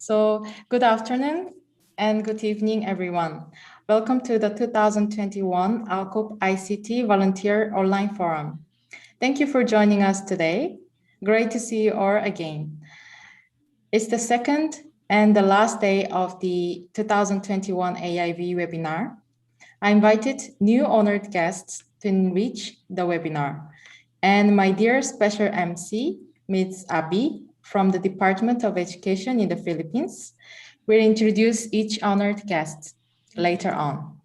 Good afternoon and good evening, everyone. Welcome to the 2021 ALCoB ICT Volunteer Online Forum. Thank you for joining us today. Great to see you all again. It's the second and the last day of the 2021 AIV webinar. I invited new honored guests to enrich the webinar. And my dear special MC, Ms. Abi, from the Department of Education in the Philippines, will introduce each honored guest later on.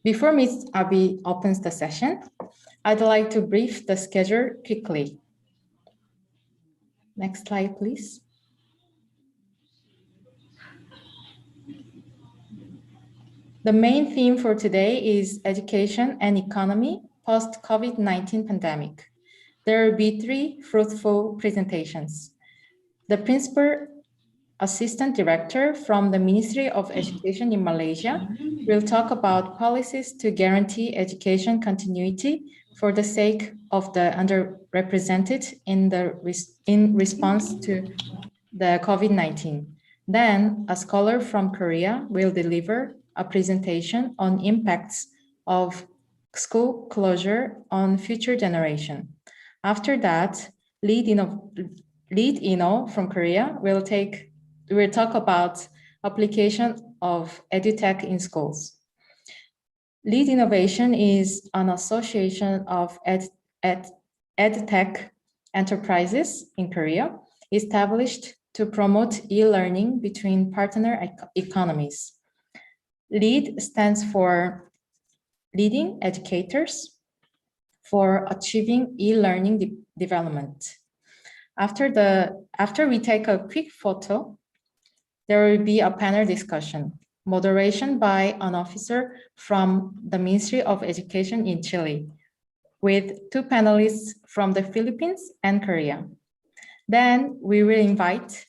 Before Ms. Abi opens the session, I'd like to brief the schedule quickly. Next slide, please. The main theme for today is education and economy post-COVID-19 pandemic. There will be 3 fruitful presentations. The Principal Assistant Director from the Ministry of Education in Malaysia will talk about policies to guarantee education continuity for the sake of the underrepresented in response to the COVID-19. Then, a scholar from Korea will deliver a presentation on impacts of school closure on future generation. After that, Lead Ino from Korea will talk about application of edutech in schools. Lead Innovation is an association of edtech enterprises in Korea, established to promote e-learning between partner economies. LEAD stands for Leading Educators for Achieving E-Learning Development. After we take a quick photo, there will be a panel discussion, moderation by an officer from the Ministry of Education in Chile, with 2 panelists from the Philippines and Korea. Then we will invite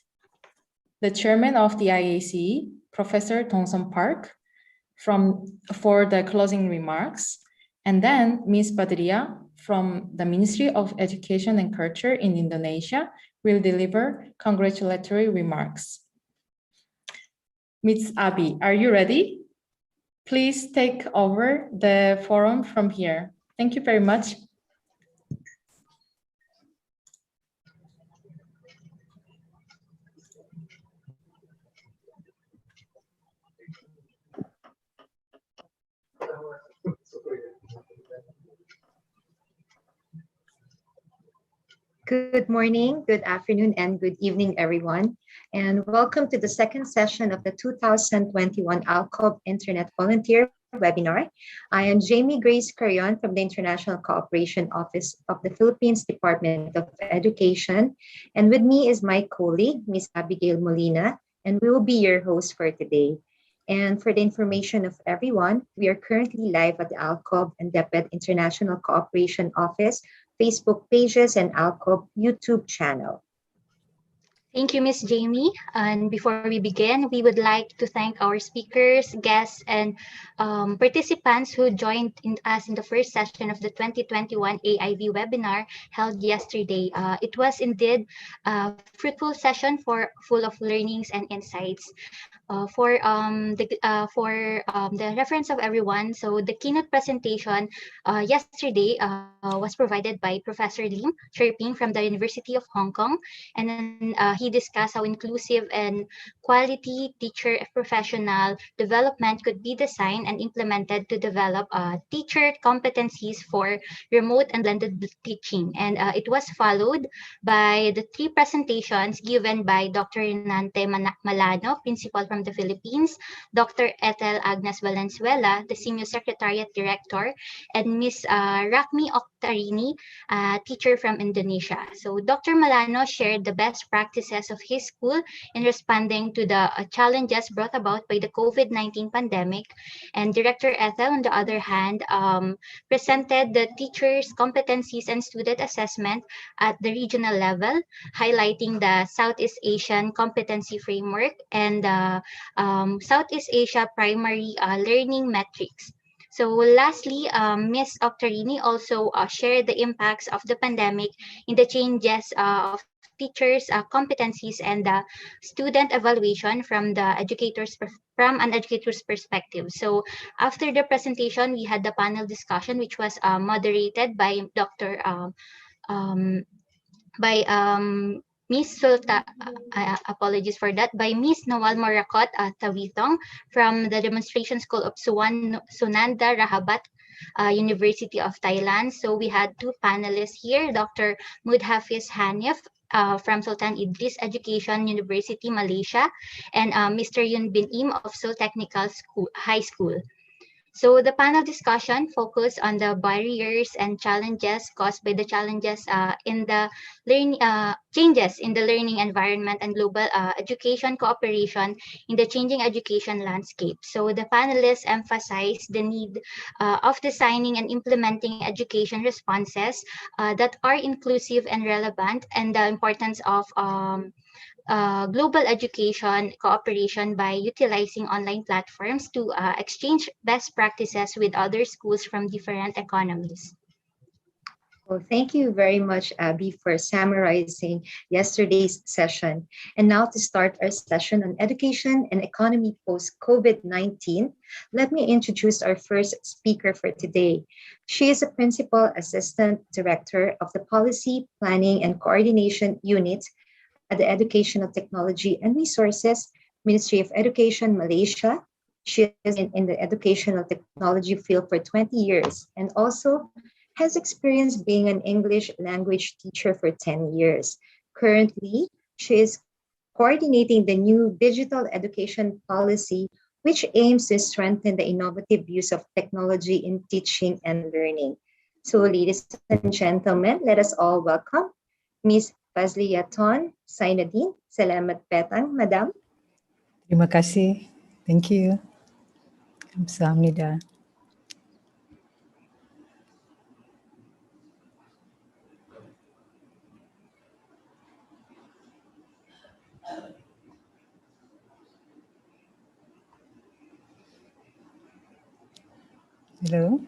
the chairman of the IACE, Professor Dongson Park, for the closing remarks, and then Ms. Badria from the Ministry of Education and Culture in Indonesia will deliver congratulatory remarks. Ms. Abi, are you ready? Please take over the forum from here. Thank you very much. Good morning, good afternoon, and good evening, everyone. And welcome to the second session of the 2021 ALCoB Internet Volunteer Webinar. I am Jamie Grace Carrion from the International Cooperation Office of the Philippines Department of Education. And with me is my colleague, Ms. Abigail Molina, and we will be your host for today. And for the information of everyone, we are currently live at the ALCoB and DepEd International Cooperation Office Facebook pages and ALCoB YouTube channel. Thank you, Ms. Jamie. And before we begin, we would like to thank our speakers, guests, and participants who joined us in the first session of the 2021 AIV webinar held yesterday. It was indeed a fruitful session full of learnings and insights. For the reference of everyone, so the keynote presentation yesterday was provided by Professor Lim Cherping from the University of Hong Kong, and then he discussed how inclusive and quality teacher professional development could be designed and implemented to develop teacher competencies for remote and blended teaching. And it was followed by the 3 presentations given by Dr. Renante Malano, principal from the Philippines, Dr. Ethel Agnes Valenzuela, the Senior Secretariat Director, and Ms. Rakmi Oktarini, teacher from Indonesia. So Dr. Malano shared the best practices of his school in responding to the challenges brought about by the COVID-19 pandemic. And Director Ethel, on the other hand, presented the teachers' competencies and student assessment at the regional level, highlighting the Southeast Asian Competency Framework and the Southeast Asia Primary Learning Metrics. So lastly, Ms. Octarini also shared the impacts of the pandemic in the changes of teachers' competencies and student evaluation from an educator's perspective. So after the presentation, we had the panel discussion, which was moderated by Dr. Um, by Miss Sulta, apologies for that, by Miss Noel Morakot Tawitong from the Demonstration School of Sunanda Rahabat University of Thailand. So we had two panelists here, Dr. Mudhafiz Hanif from Sultan Idris Education University, Malaysia, and Mr. Yun Bin Im of Seoul Technical High School. So the panel discussion focused on the barriers and challenges caused by the changes in the learning environment and global education cooperation in the changing education landscape. So the panelists emphasized the need of designing and implementing education responses that are inclusive and relevant, and the importance of global education cooperation by utilizing online platforms to exchange best practices with other schools from different economies. Well, thank you very much, Abby, for summarizing yesterday's session. And now to start our session on education and economy post-COVID-19, let me introduce our first speaker for today. She is a Principal Assistant Director of the Policy, Planning, and Coordination Unit at the Educational Technology and Resources, Ministry of Education, Malaysia. She is in the educational technology field for 20 years and also has experience being an English language teacher for 10 years. Currently, she is coordinating the new digital education policy, which aims to strengthen the innovative use of technology in teaching and learning. So, ladies and gentlemen, let us all welcome Ms. Fazliyaton Sainadin. Salamat petang, Madam. Terima kasih. Thank you. Kamsahamnida. Hello.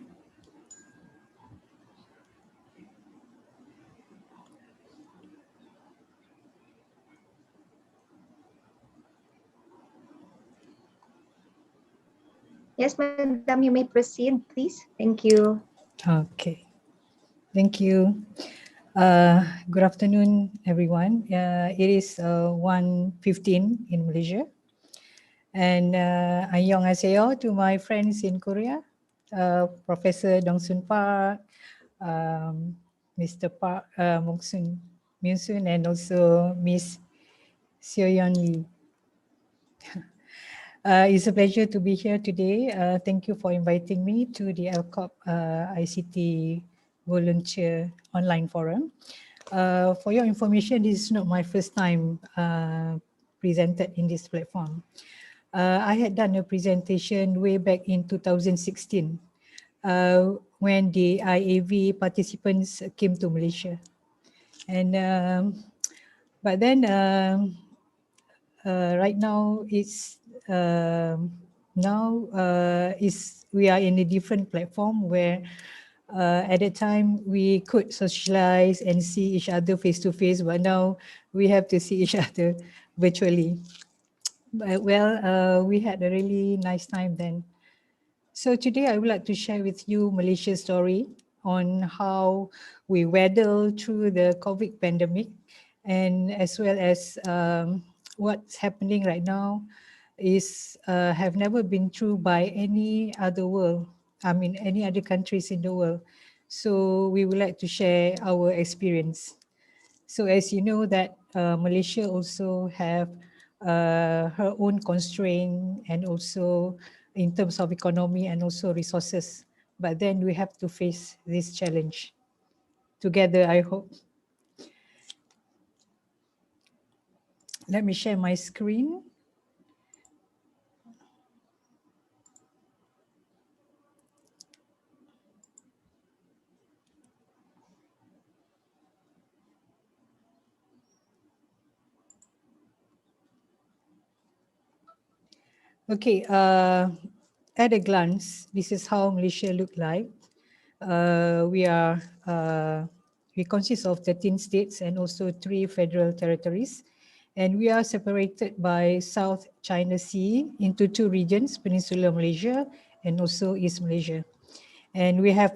Yes, Madam, you may proceed, please. Thank you. Okay. Thank you. Good afternoon, everyone. It is 1:15 in Malaysia. And annyeonghaseyo to my friends in Korea, Professor Dong Soon Park, Mr. Park, Myung Soon, and also Miss Seo Yeon Lee. It's a pleasure to be here today. Thank you for inviting me to the ALCoB ICT Volunteer Online Forum. For your information, this is not my first time presented in this platform. I had done a presentation way back in 2016 when the AIV participants came to Malaysia. And but then right now we are in a different platform where at that time we could socialize and see each other face to face, but now we have to see each other virtually. But well, we had a really nice time then. So today I would like to share with you Malaysia's story on how we weathered through the COVID pandemic, and as well as what's happening right now is have never been through by any other any other countries in the world. So we would like to share our experience. So as you know that Malaysia also have her own constraint, and also in terms of economy and also resources. But then we have to face this challenge together, I hope. Let me share my screen. Okay, at a glance, this is how Malaysia look like. We are we consist of 13 states and also 3 federal territories. And we are separated by South China Sea into 2 regions, Peninsular Malaysia and also East Malaysia. And we have,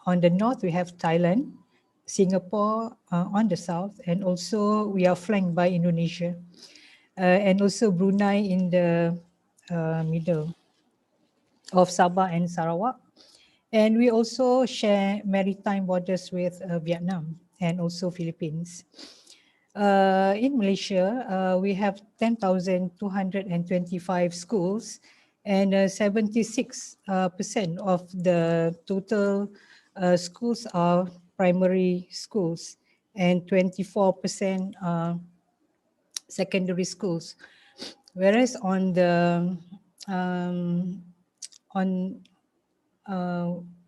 on the north, we have Thailand, Singapore on the south, and also we are flanked by Indonesia, and also Brunei in the middle of Sabah and Sarawak. And we also share maritime borders with Vietnam and also Philippines. In Malaysia, we have 10,225 schools, and 76% of the total schools are primary schools, and 24% are secondary schools. Whereas on the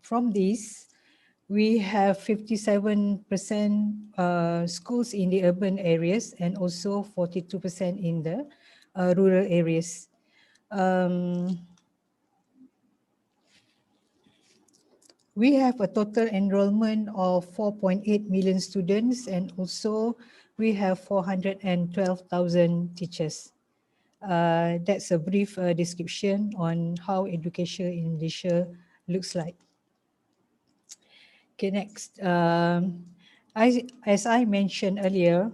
from these, we have 57% schools in the urban areas and also 42% in the rural areas. We have a total enrollment of 4.8 million students, and also we have 412,000 teachers. That's a brief description on how education in Malaysia looks like. Okay, next. As I mentioned earlier,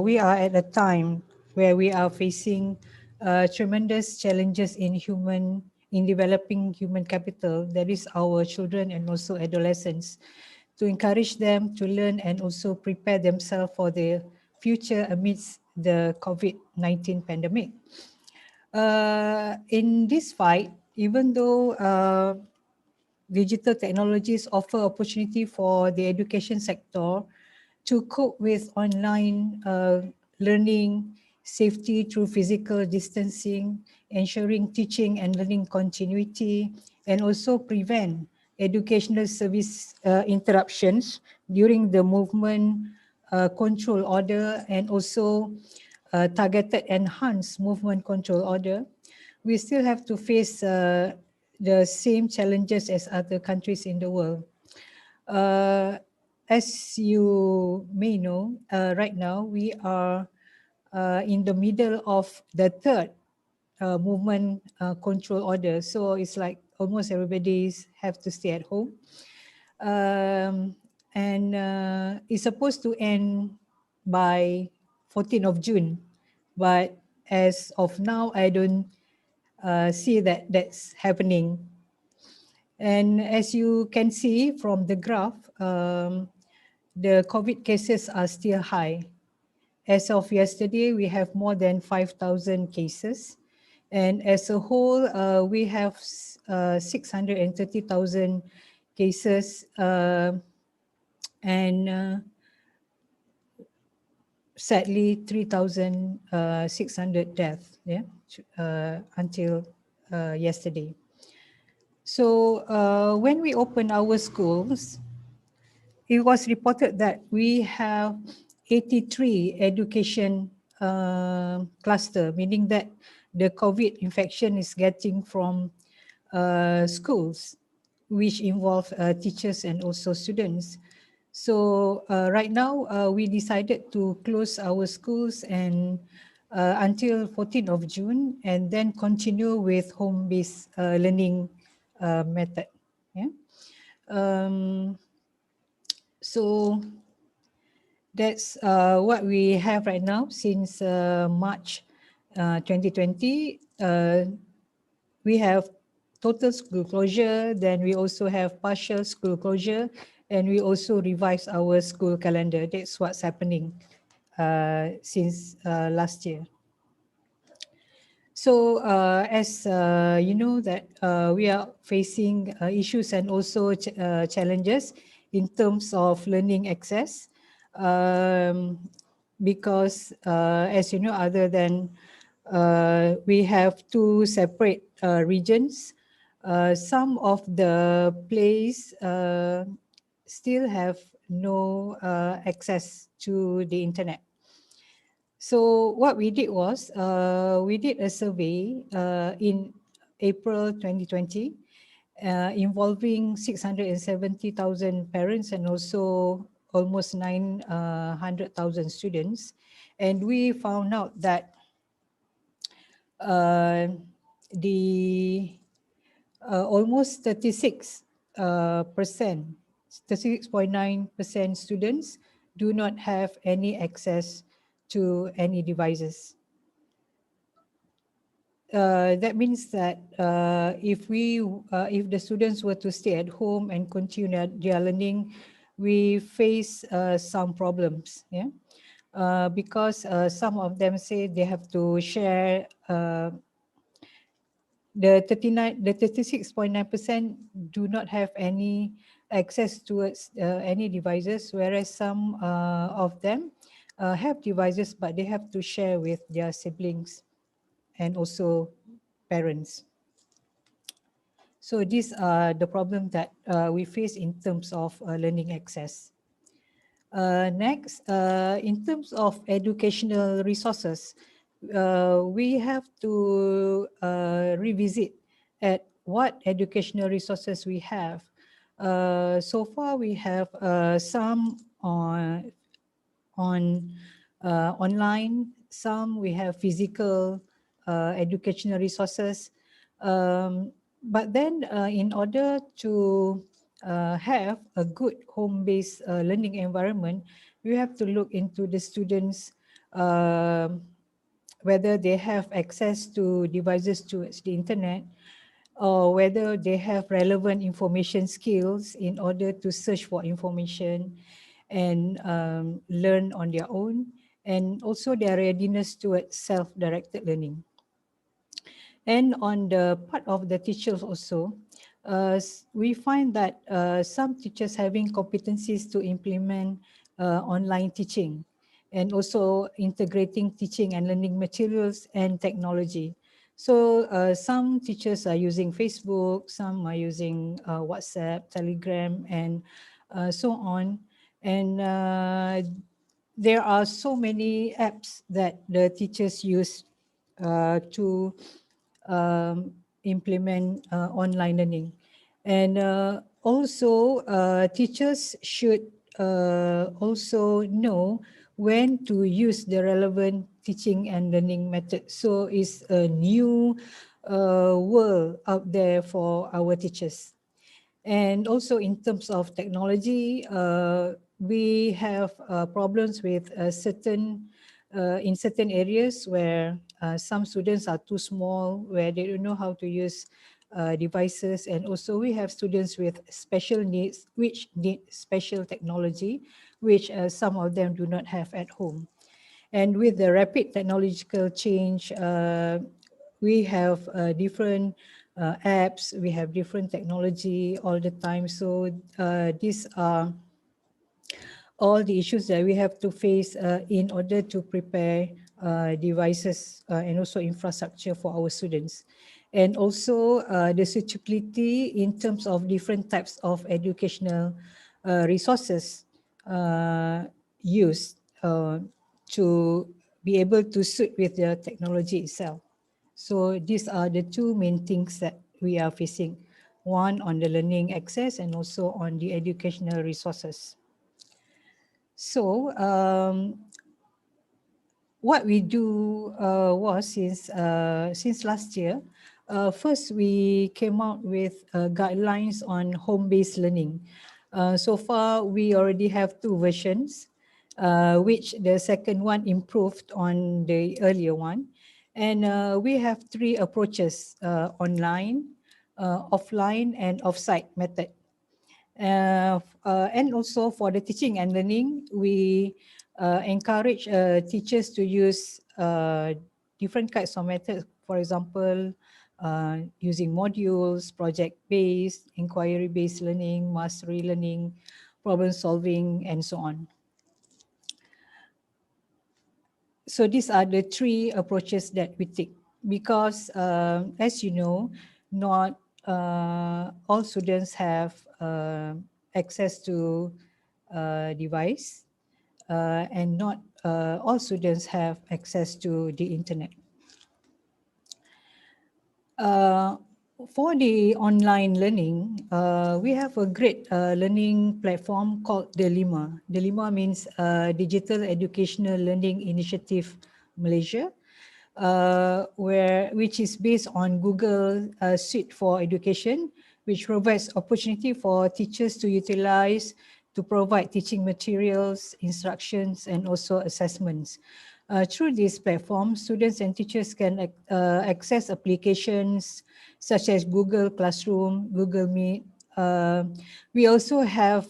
we are at a time where we are facing tremendous challenges in developing human capital, that is our children and also adolescents, to encourage them to learn and also prepare themselves for the future amidst the COVID-19 pandemic. In this fight, even though digital technologies offer opportunity for the education sector to cope with online learning, safety through physical distancing, ensuring teaching and learning continuity, and also prevent educational service interruptions during the movement control order, and also targeted enhanced movement control order. We still have to face the same challenges as other countries in the world. As you may know, right now we are in the middle of the third movement control order. So it's like almost everybody have to stay at home. And it's supposed to end by 14th of June. But as of now, I don't see that that's happening. And as you can see from the graph, the COVID cases are still high. As of yesterday, we have more than 5,000 cases. And as a whole, we have 630,000 cases and sadly 3,600 deaths until yesterday. So when we opened our schools, it was reported that we have 83 education cluster, meaning that the COVID infection is getting from schools, which involve teachers and also students. So right now, we decided to close our schools and until 14th of June, and then continue with home-based learning method. Yeah. So that's what we have right now since March 2020. We have total school closure, then we also have partial school closure, and we also revise our school calendar. That's what's happening since last year. So as you know that we are facing issues and also challenges in terms of learning access, because as you know, other than we have 2 separate regions, some of the place still have no access to the internet. So what we did was, we did a survey in April 2020 involving 670,000 parents and also almost 900,000 students, and we found out that the almost 36.9% students do not have any access to any devices. That means that if the students were to stay at home and continue their learning, we face some problems. Yeah. Because some of them say they have to share the 36.9% do not have any access towards any devices, whereas some of them have devices, but they have to share with their siblings and also parents. So these are the problems that we face in terms of learning access. Next, in terms of educational resources, we have to revisit at what educational resources we have. So far, we have some online, some we have physical educational resources. But then in order to have a good home-based learning environment, we have to look into the students, whether they have access to devices towards the internet, or whether they have relevant information skills in order to search for information and learn on their own, and also their readiness towards self-directed learning. And on the part of the teachers also, we find that some teachers having competencies to implement online teaching, and also integrating teaching and learning materials and technology. So some teachers are using Facebook, some are using WhatsApp, Telegram, and so on. And there are so many apps that the teachers use to implement online learning. And also teachers should also know when to use the relevant teaching and learning method. So it's a new world out there for our teachers. And also in terms of technology, we have problems with in certain areas where some students are too small, where they don't know how to use devices. And also we have students with special needs, which need special technology, which some of them do not have at home. And with the rapid technological change, we have different apps, we have different technology all the time. So these are all the issues that we have to face in order to prepare devices and also infrastructure for our students. And also the suitability in terms of different types of educational resources used to be able to suit with the technology itself. So these are the two main things that we are facing. One on the learning access and also on the educational resources. So what we do was since last year, first we came out with guidelines on home-based learning. So far, we already have 2 versions, which the second one improved on the earlier one. And we have 3 approaches, online, offline, and offsite method. And also for the teaching and learning, we encourage teachers to use different kinds of methods. For example, using modules, project-based, inquiry-based learning, mastery learning, problem solving, and so on. So these are the 3 approaches that we take, because as you know, not all students have access to device, and not all students have access to the internet. For the online learning, we have a great learning platform called Delima. Delima means Digital Educational Learning Initiative Malaysia, which is based on Google Suite for Education, which provides opportunity for teachers to utilize to provide teaching materials, instructions, and also assessments. Through this platform, students and teachers can access applications such as Google Classroom, Google Meet. We also have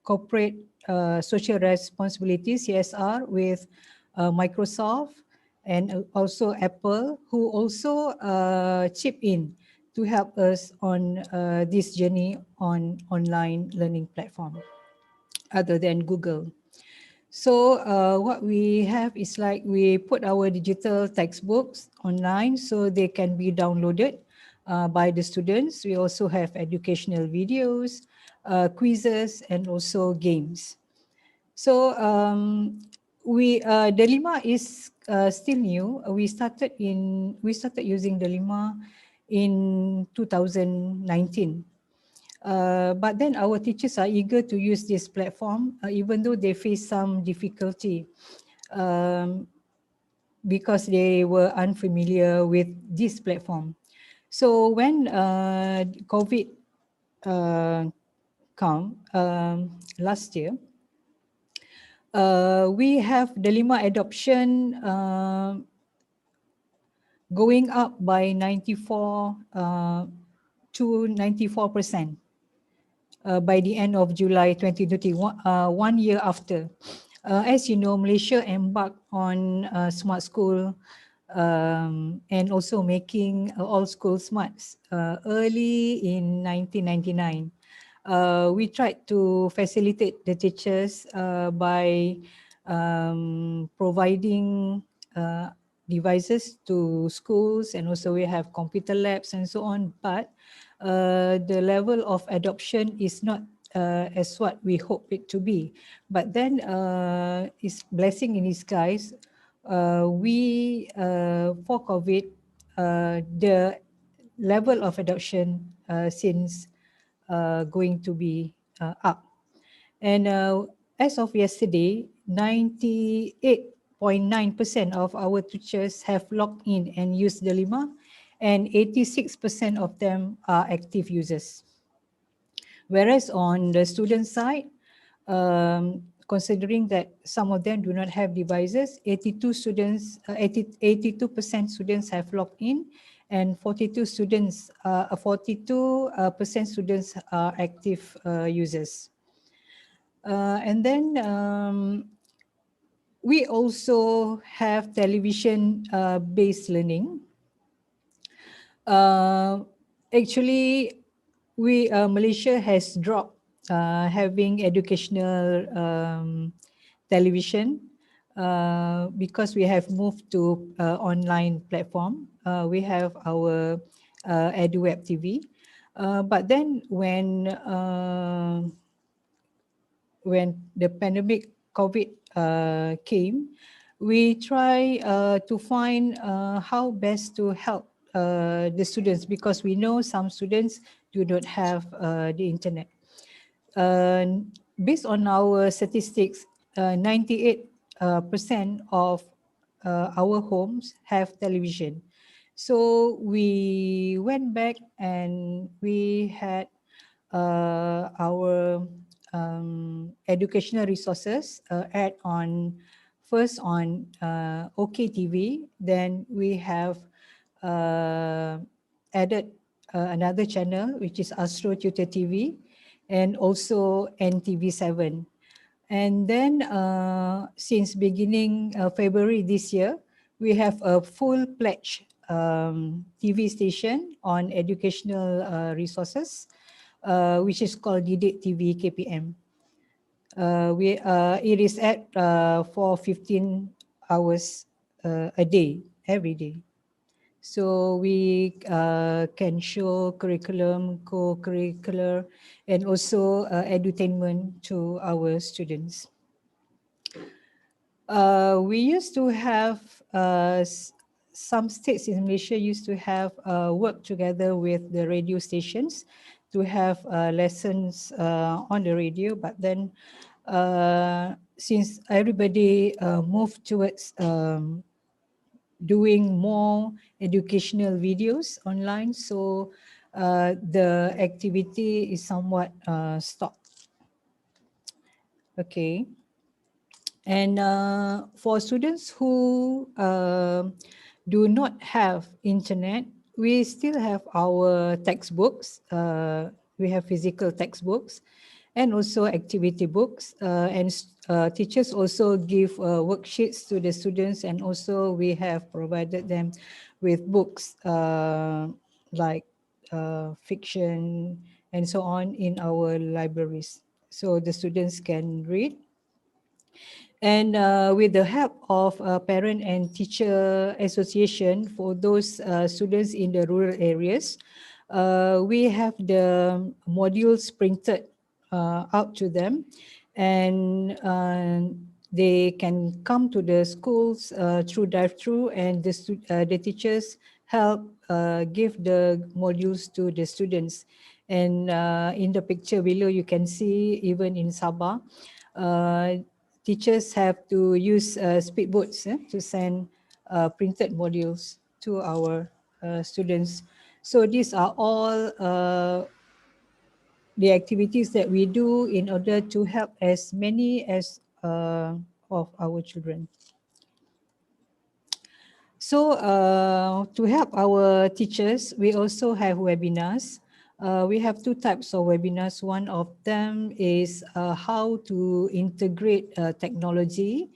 corporate social responsibility, CSR, with Microsoft and also Apple, who also chip in to help us on this journey on online learning platform other than Google. So what we have is like we put our digital textbooks online so they can be downloaded by the students. We also have educational videos, quizzes, and also games. So Delima is still new. We started using Delima in 2019. But then our teachers are eager to use this platform, even though they face some difficulty because they were unfamiliar with this platform. So when COVID come last year, we have Delima adoption going up by 94 to 94%. By the end of July 2021, 1 year after. As you know, Malaysia embarked on smart school and also making all schools smart early in 1999. We tried to facilitate the teachers by providing devices to schools, and also we have computer labs and so on, but the level of adoption is not as what we hope it to be. But then it's blessing in disguise. For COVID, the level of adoption since going to be up. And as of yesterday, 98.9% of our teachers have logged in and used Delima, and 86% of them are active users. Whereas on the student side, considering that some of them do not have devices, 82% students have logged in, and 42% students are active users. And then we also have television based learning. Actually, Malaysia has dropped having educational television because we have moved to online platform. We have our EduWeb TV. But then when the pandemic COVID came, we try to find how best to help the students, because we know some students do not have the internet. Based on our statistics, 98% of our homes have television. So we went back and we had our educational resources add on, first on OK TV, then we have added another channel, which is Astro Tutor TV, and also NTV7. And then since beginning February this year, we have a full pledge TV station on educational resources, which is called Didik TV KPM. It is at for 15 hours a day, every day. So we can show curriculum, co-curricular, and also edutainment to our students. We used to have some states in Malaysia used to have work together with the radio stations to have lessons on the radio, but then since everybody moved towards doing more educational videos online, so the activity is somewhat stopped. Okay. And for students who do not have internet, we still have our textbooks. We have physical textbooks and also activity books. And teachers also give worksheets to the students, and also we have provided them with books like fiction and so on in our libraries, so the students can read. And with the help of Parent and Teacher Association for those students in the rural areas, we have the modules printed out to them, and they can come to the schools through drive-through, and the teachers help give the modules to the students. And in the picture below, you can see even in Sabah, teachers have to use speedboats to send printed modules to our students. So these are all the activities that we do in order to help as many as of our children. So to help our teachers, we also have webinars. We have two types of webinars. One of them is how to integrate technology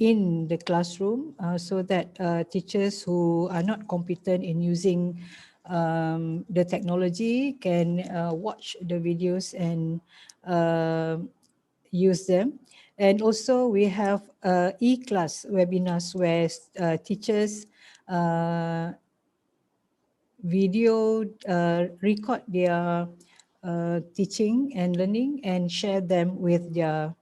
in the classroom so that teachers who are not competent in using the technology can watch the videos and use them. And also we have e-class webinars where teachers video record their teaching and learning and share them with their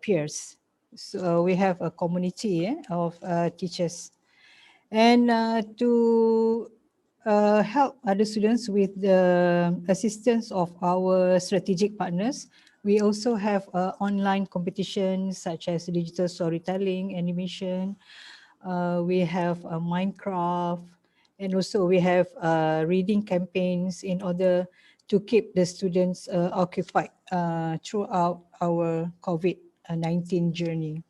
peers. So we have a community of teachers. And to help other students with the assistance of our strategic partners, we also have online competitions such as digital storytelling, animation. We have Minecraft, and also we have reading campaigns in order to keep the students occupied throughout our COVID-19 journey.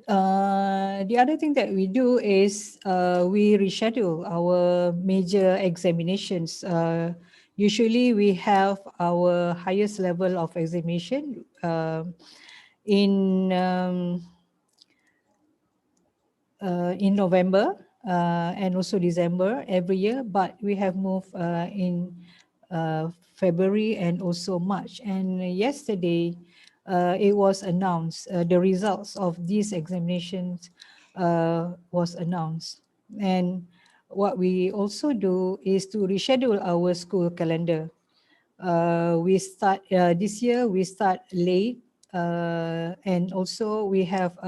The other thing that we do is we reschedule our major examinations. Usually we have our highest level of examination in November and also December every year, but we have moved in February and also March. And yesterday, it was announced, the results of these examinations was announced. And what we also do is to reschedule our school calendar. We start this year, we start late, and also we have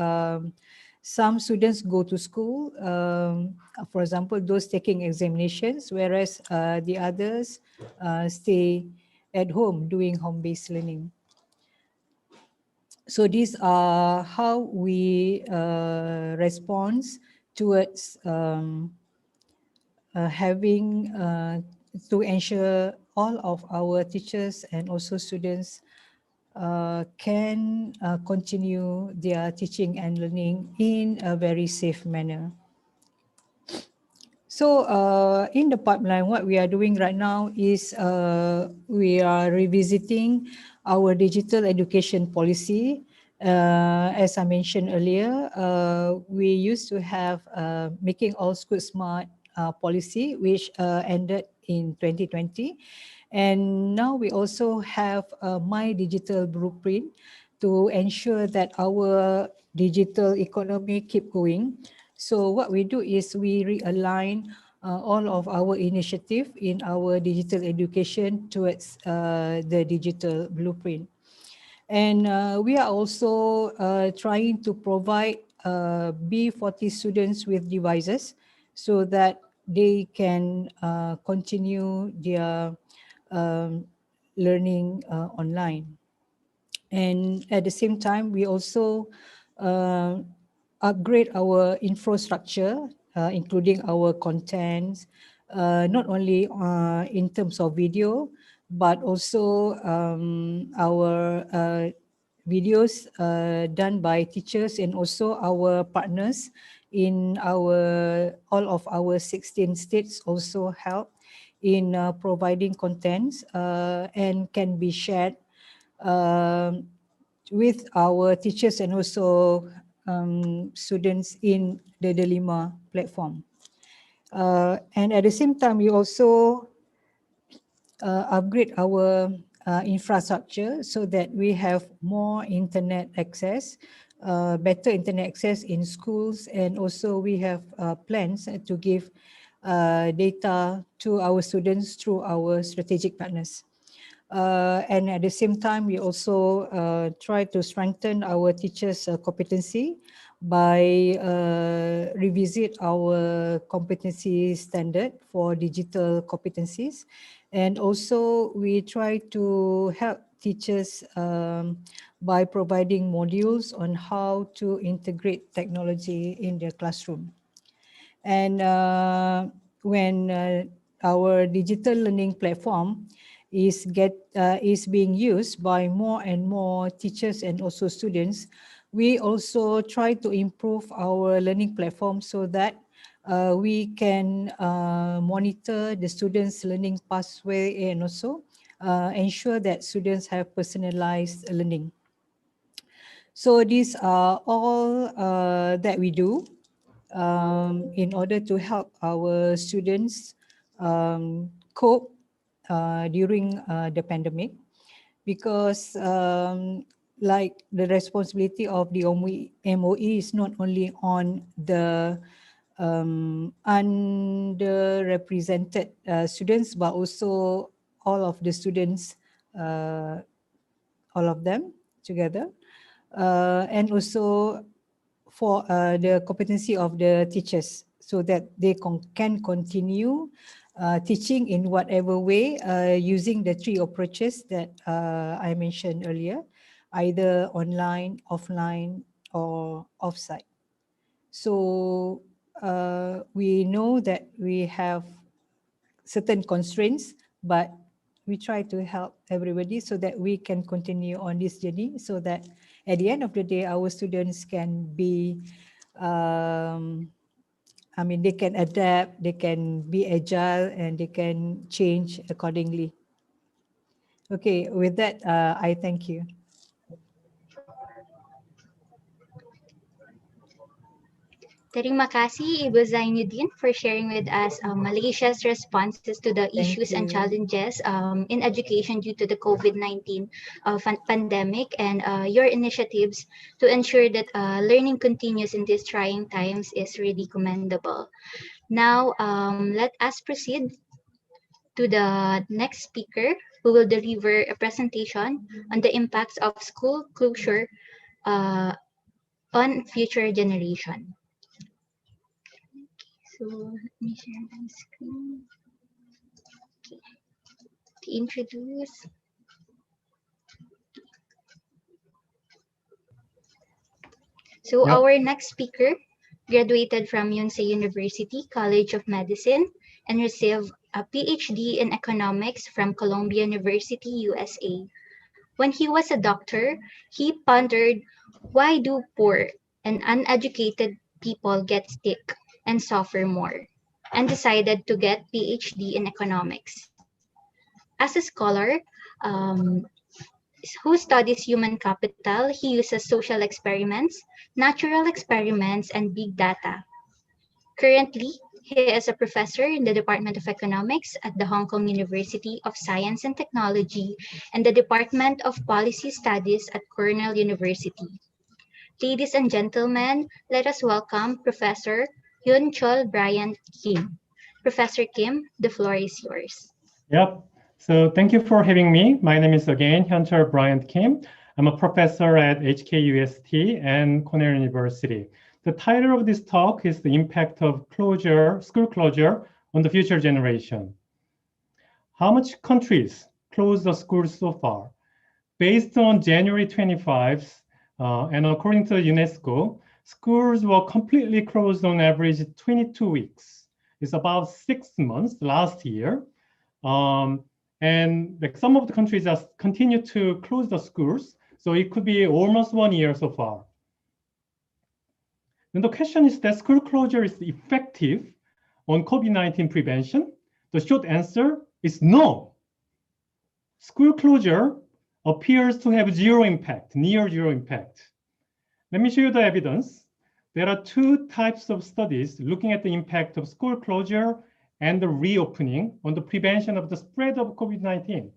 some students go to school, for example, those taking examinations, whereas the others stay at home doing home-based learning. So these are how we respond towards having to ensure all of our teachers and also students can continue their teaching and learning in a very safe manner. So in the pipeline, what we are doing right now is we are revisiting our digital education policy. As I mentioned earlier, we used to have Making All Schools Smart policy, which ended in 2020. And now we also have My Digital Blueprint to ensure that our digital economy keep going. So what we do is we realign all of our initiative in our digital education towards the digital blueprint. And we are also trying to provide B40 students with devices so that they can continue their learning online. And at the same time, we also upgrade our infrastructure, including our contents, not only in terms of video, but also our videos done by teachers and also our partners in all of our 16 states also help in providing contents and can be shared with our teachers and also students in the Delima platform. And at the same time, we also upgrade our infrastructure so that we have more internet access, better internet access in schools, and also we have plans to give data to our students through our strategic partners. And at the same time, we also try to strengthen our teachers' competency by revisit our competency standard for digital competencies. And also we try to help teachers by providing modules on how to integrate technology in their classroom. And when our digital learning platform is being used by more and more teachers and also students, we also try to improve our learning platform so that we can monitor the students' learning pathway and also ensure that students have personalized learning. So these are all that we do in order to help our students cope during the pandemic, because like the responsibility of the MOE is not only on the underrepresented students, but also all of the students, all of them together, and also for the competency of the teachers so that they can continue teaching in whatever way using the three approaches that I mentioned earlier, either online, offline, or offsite. So we know that we have certain constraints, but we try to help everybody so that we can continue on this journey, so that at the end of the day, our students can be, they can adapt, they can be agile, and they can change accordingly. Okay, with that, I thank you. Terima kasih, Ibu Zainuddin, for sharing with us Malaysia's responses to the issues and challenges in education due to the COVID-19 pandemic, and your initiatives to ensure that learning continues in these trying times is really commendable. Now, let us proceed to the next speaker, who will deliver a presentation on the impacts of school closure on future generation. So let me share my screen. Okay. To introduce. So our next speaker graduated from Yonsei University College of Medicine and received a PhD in economics from Columbia University, USA. When he was a doctor, he pondered, why do poor and uneducated people get sick and suffer more, and decided to get PhD in economics. As a scholar who studies human capital, he uses social experiments, natural experiments, and big data. Currently, he is a professor in the Department of Economics at the Hong Kong University of Science and Technology and the Department of Policy Studies at Cornell University. Ladies and gentlemen, let us welcome Professor Hyun Chol Bryant Kim. Professor Kim, the floor is yours. Yep. So thank you for having me. My name is again Hyun-Chol Bryant Kim. I'm a professor at HKUST and Cornell University. The title of this talk is The Impact of School Closure on the Future Generation. How much countries closed the schools so far? Based on January 25th, and according to UNESCO, schools were completely closed on average 22 weeks. It's about 6 months last year. And like some of the countries just continue to close the schools. So it could be almost 1 year so far. And the question is that school closure is effective on COVID-19 prevention? The short answer is no. School closure appears to have zero impact, near zero impact. Let me show you the evidence. There are two types of studies looking at the impact of school closure and the reopening on the prevention of the spread of COVID-19.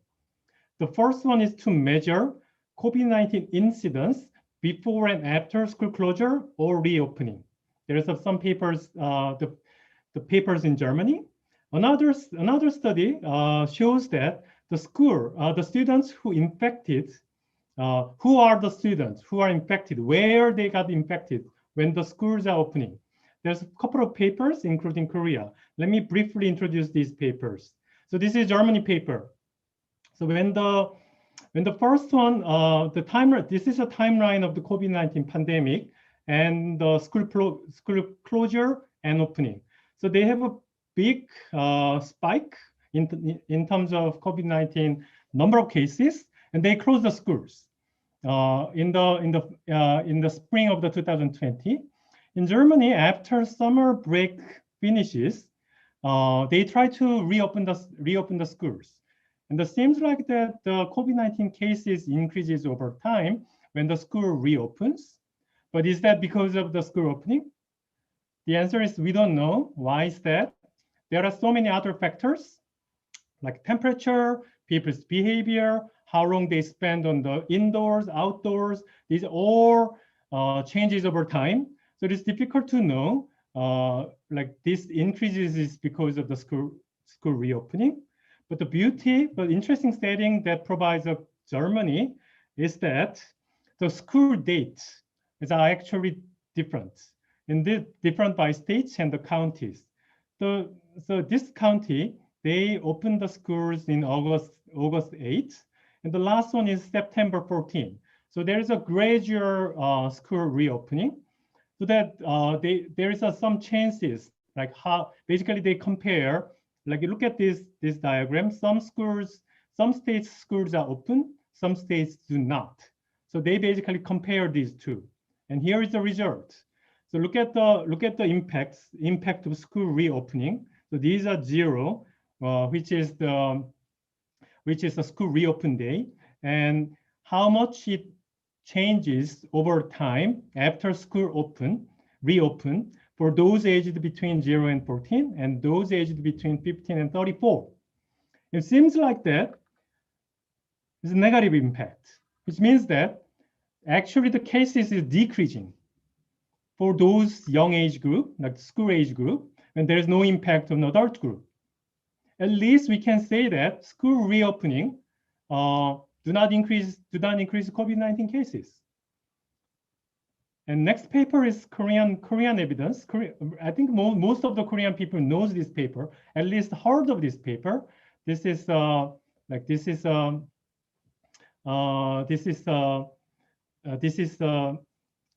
The first one is to measure COVID-19 incidence before and after school closure or reopening. There are some papers, the papers in Germany. Another study shows that the students who infected, who are the students who are infected, where they got infected when the schools are opening. There's a couple of papers, including Korea. Let me briefly introduce these papers. So this is Germany paper. So when the first one, this is a timeline of the COVID-19 pandemic and the school closure and opening. So they have a big spike in terms of COVID-19 number of cases, and they closed the schools in the spring of the 2020. In Germany, after summer break finishes, they try to reopen the schools. And it seems like that the COVID-19 cases increases over time when the school reopens. But is that because of the school opening? The answer is we don't know. Why is that? There are so many other factors like temperature, people's behavior, how long they spend on the indoors, outdoors. These all changes over time. So it is difficult to know like this increases is because of the school reopening. But the interesting setting that provides of Germany is that the school dates are actually different. Different by states and the counties. So this county, they opened the schools in August 8th, and the last one is September 14th. So there is a gradual school reopening, so that there is some chances, like how basically they compare. Like you look at this diagram, some states schools are open, some states do not. So they basically compare these two, and here is the result. So look at the impact of school reopening. So these are 0, which is the school reopen day, and how much it changes over time after school reopen for those aged between 0 and 14 and those aged between 15 and 34. It seems like that is a negative impact, which means that actually the cases is decreasing for those young age group, like school age group, and there is no impact on adult group. At least we can say that school reopening do not increase COVID-19 cases. And next paper is Korean evidence. I think most of the Korean people knows this paper, at least heard of this paper. This is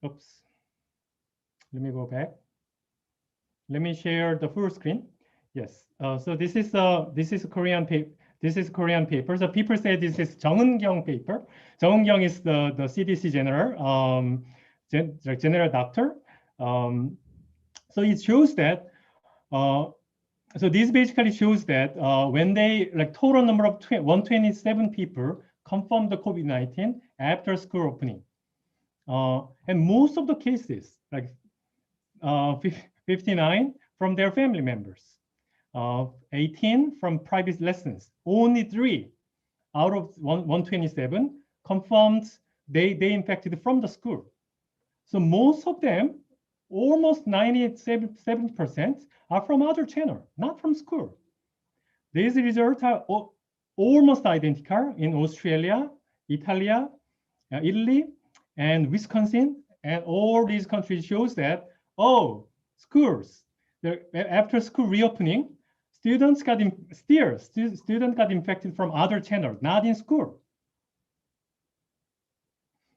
oops. Let me go back. Let me share the full screen. Yes. So this is Korean paper. This is Korean paper. So people say this is Jeong paper. Jeong is the CDC general. General doctor. So it shows that, so this basically shows that when they, like total number of 127 people confirmed the COVID-19 after school opening. And most of the cases, like 59 from their family members, 18 from private lessons, only 3 out of 127 confirmed they infected from the school. So most of them, almost 97% are from other channel, not from school. These results are almost identical in Australia, Italy, and Wisconsin, and all these countries shows that oh, schools, after school reopening, students got infected from other channels, not in school.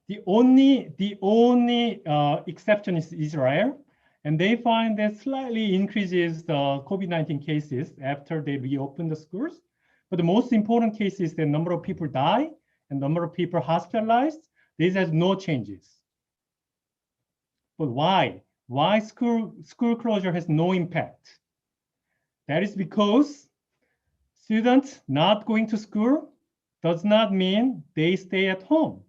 The only exception is Israel, and they find that slightly increases the COVID-19 cases after they reopen the schools. But the most important case is the number of people die and number of people hospitalized. This has no changes. But why? Why school closure has no impact? That is because students not going to school does not mean they stay at home.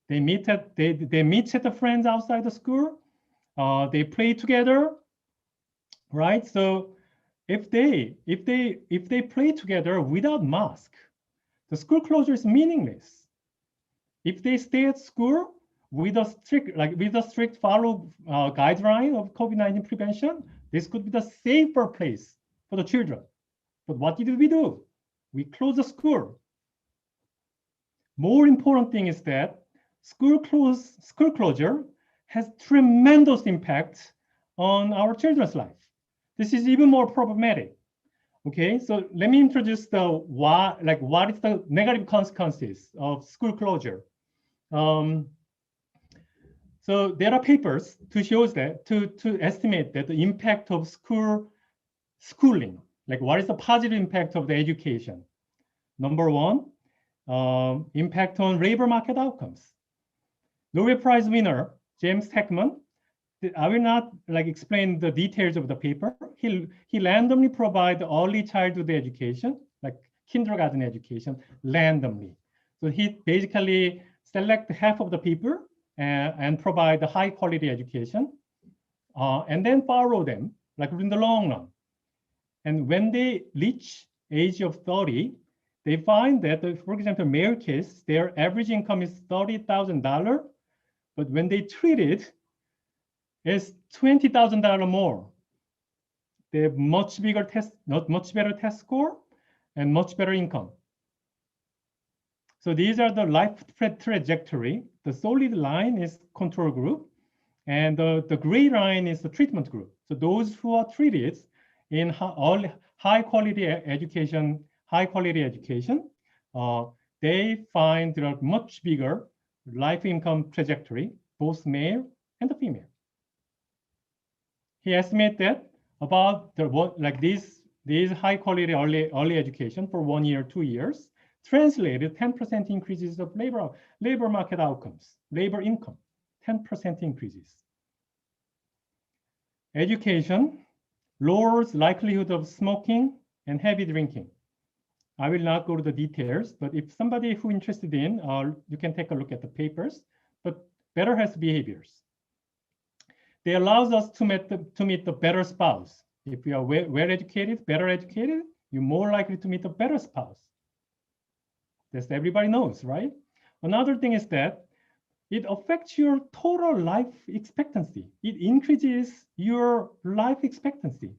They meet the friends outside the school. They play together, right? So if they play together without mask, the school closure is meaningless. If they stay at school with a strict follow guideline of COVID-19 prevention, this could be the safer place for the children. But what did we do? We closed the school. More important thing is that school closure has tremendous impact on our children's life. This is even more problematic. Okay, so let me introduce what is the negative consequences of school closure. So there are papers to show that to estimate that the impact of schooling, like what is the positive impact of the education. Number one, impact on labor market outcomes. Nobel Prize winner James Heckman, I will not explain the details of the paper. He randomly provide early childhood education, like kindergarten education, randomly. So he basically select half of the people and provide the high quality education, and then follow them like in the long run. And when they reach age of 30, they find that, for example, male case, their average income is $30,000, but when they treat it, it's $20,000 more. They have much better test score and much better income. So these are the life trajectory. The solid line is control group, and the gray line is the treatment group. So those who are treated in high quality education, they find there are much bigger life income trajectory, both male and the female. He estimates that about these high quality early education for 1 year, 2 years, translated 10% increases of labor market outcomes, labor income, 10% increases. Education lowers likelihood of smoking and heavy drinking. I will not go to the details, but if somebody who interested in, you can take a look at the papers, but better health behaviors. They allows us to meet the better spouse. If you are well educated, better educated, you're more likely to meet a better spouse. This everybody knows, right? Another thing is that it affects your total life expectancy. It increases your life expectancy.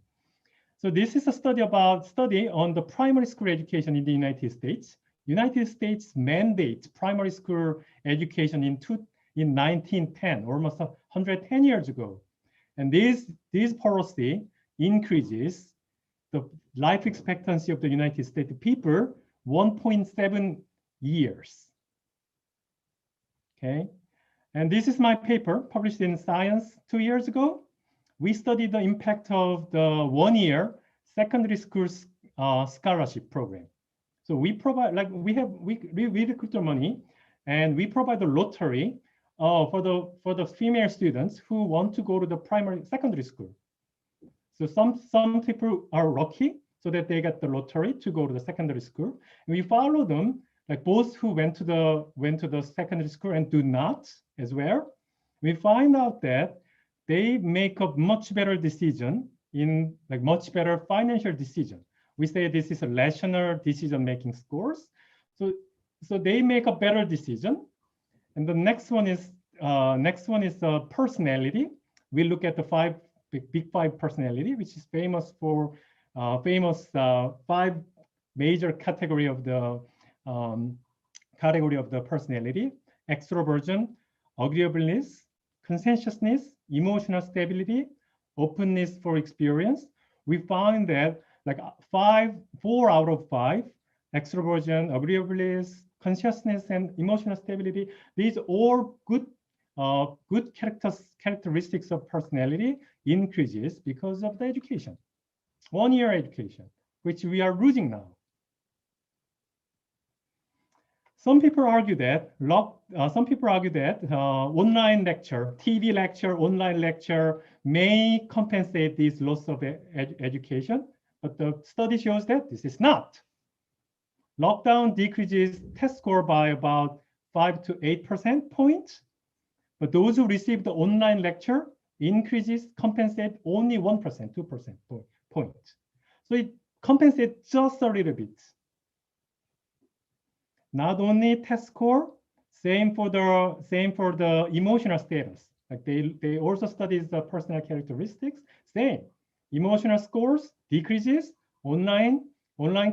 So this is a study on the primary school education in the United States. United States mandates primary school education in 1910, almost 110 years ago. And this policy increases the life expectancy of the United States people 1.7 years. Okay, and this is my paper published in Science 2 years ago. We studied the impact of the 1-year secondary school scholarship program. So we provide, we recruit the money, and we provide the lottery for the female students who want to go to the secondary school. So some people are lucky so that they get the lottery to go to the secondary school. And we follow them, like both who went to the secondary school and do not as well. We find out that they make a much better decision in much better financial decision. We say this is a rational decision-making scores. So they make a better decision. And the next one is personality. We look at the big five personality, which is famous for 5 major category of the personality: extroversion, agreeableness, conscientiousness, emotional stability, openness for experience, we found that like 4 out of 5, extroversion, agreeableness, consciousness, and emotional stability, these all good characteristics of personality increases because of the education, 1 year education, which we are losing now. Some people argue that online lecture, TV lecture, online lecture may compensate this loss of education, but the study shows that this is not. Lockdown decreases test score by about 5 to 8% points, but those who receive the online lecture compensate only 1%, 2% points. So it compensates just a little bit. Not only test score, same for the emotional status. Like they also studies the personal characteristics. Same, emotional scores decreases. Online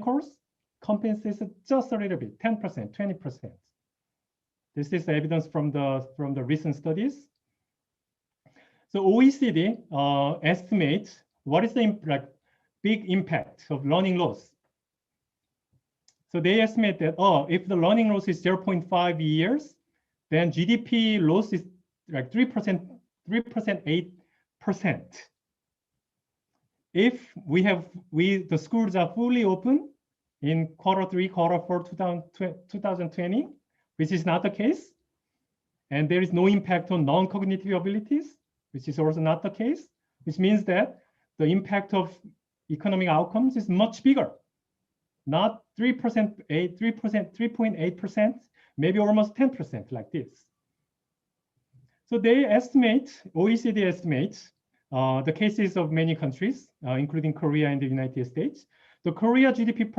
course compensates just a little bit, 10%, 20%. This is evidence from the recent studies. So OECD estimates what is the big impact of learning loss. So they estimate that, if the learning loss is 0.5 years, then GDP loss is like 3%, 8%. If the schools are fully open in Q3, Q4 2020, which is not the case, and there is no impact on non-cognitive abilities, which is also not the case, which means that the impact of economic outcomes is much bigger. Not 3%, 3.8%, maybe almost 10% like this. So they estimate, OECD estimates the cases of many countries, including Korea and the United States. The Korea GDP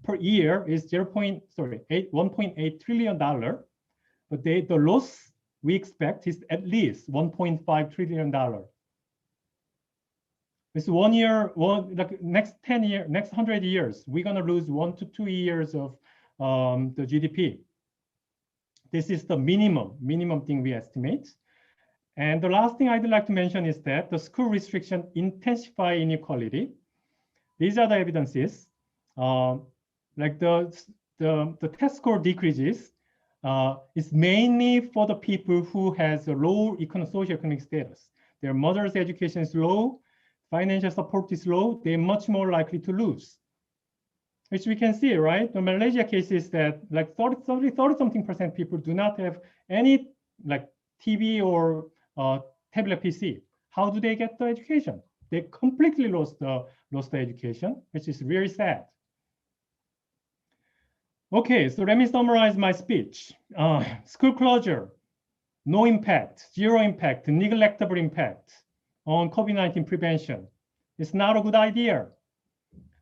per year is $1.8 trillion, but the loss we expect is at least $1.5 trillion. It's 1 year, next 100 years, we're gonna lose 1 to 2 years of the GDP. This is the minimum thing we estimate. And the last thing I'd like to mention is that the school restriction intensify inequality. These are the evidences. Like the test score decreases is mainly for the people who has a low socioeconomic status. Their mother's education is low, financial support is low, they're much more likely to lose. Which we can see, right? The Malaysia case is that like 30-something% people do not have any like TV or tablet PC. How do they get the education? They completely lost the education, which is very sad. Okay, so let me summarize my speech. School closure, no impact, zero impact, neglectable impact on COVID-19 prevention. It's not a good idea.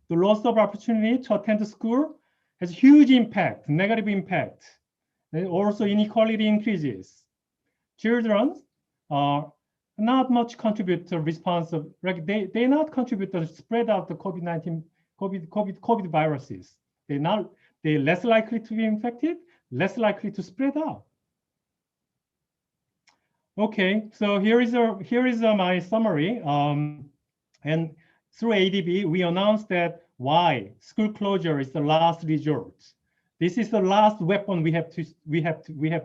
The loss of opportunity to attend school has huge impact, negative impact. And also inequality increases. Children not much contribute to response of, like they not contribute to spread out the COVID viruses. They're less likely to be infected, less likely to spread out. Okay, so here is my summary. And through ADB, we announced that why school closure is the last resort. This is the last weapon we have to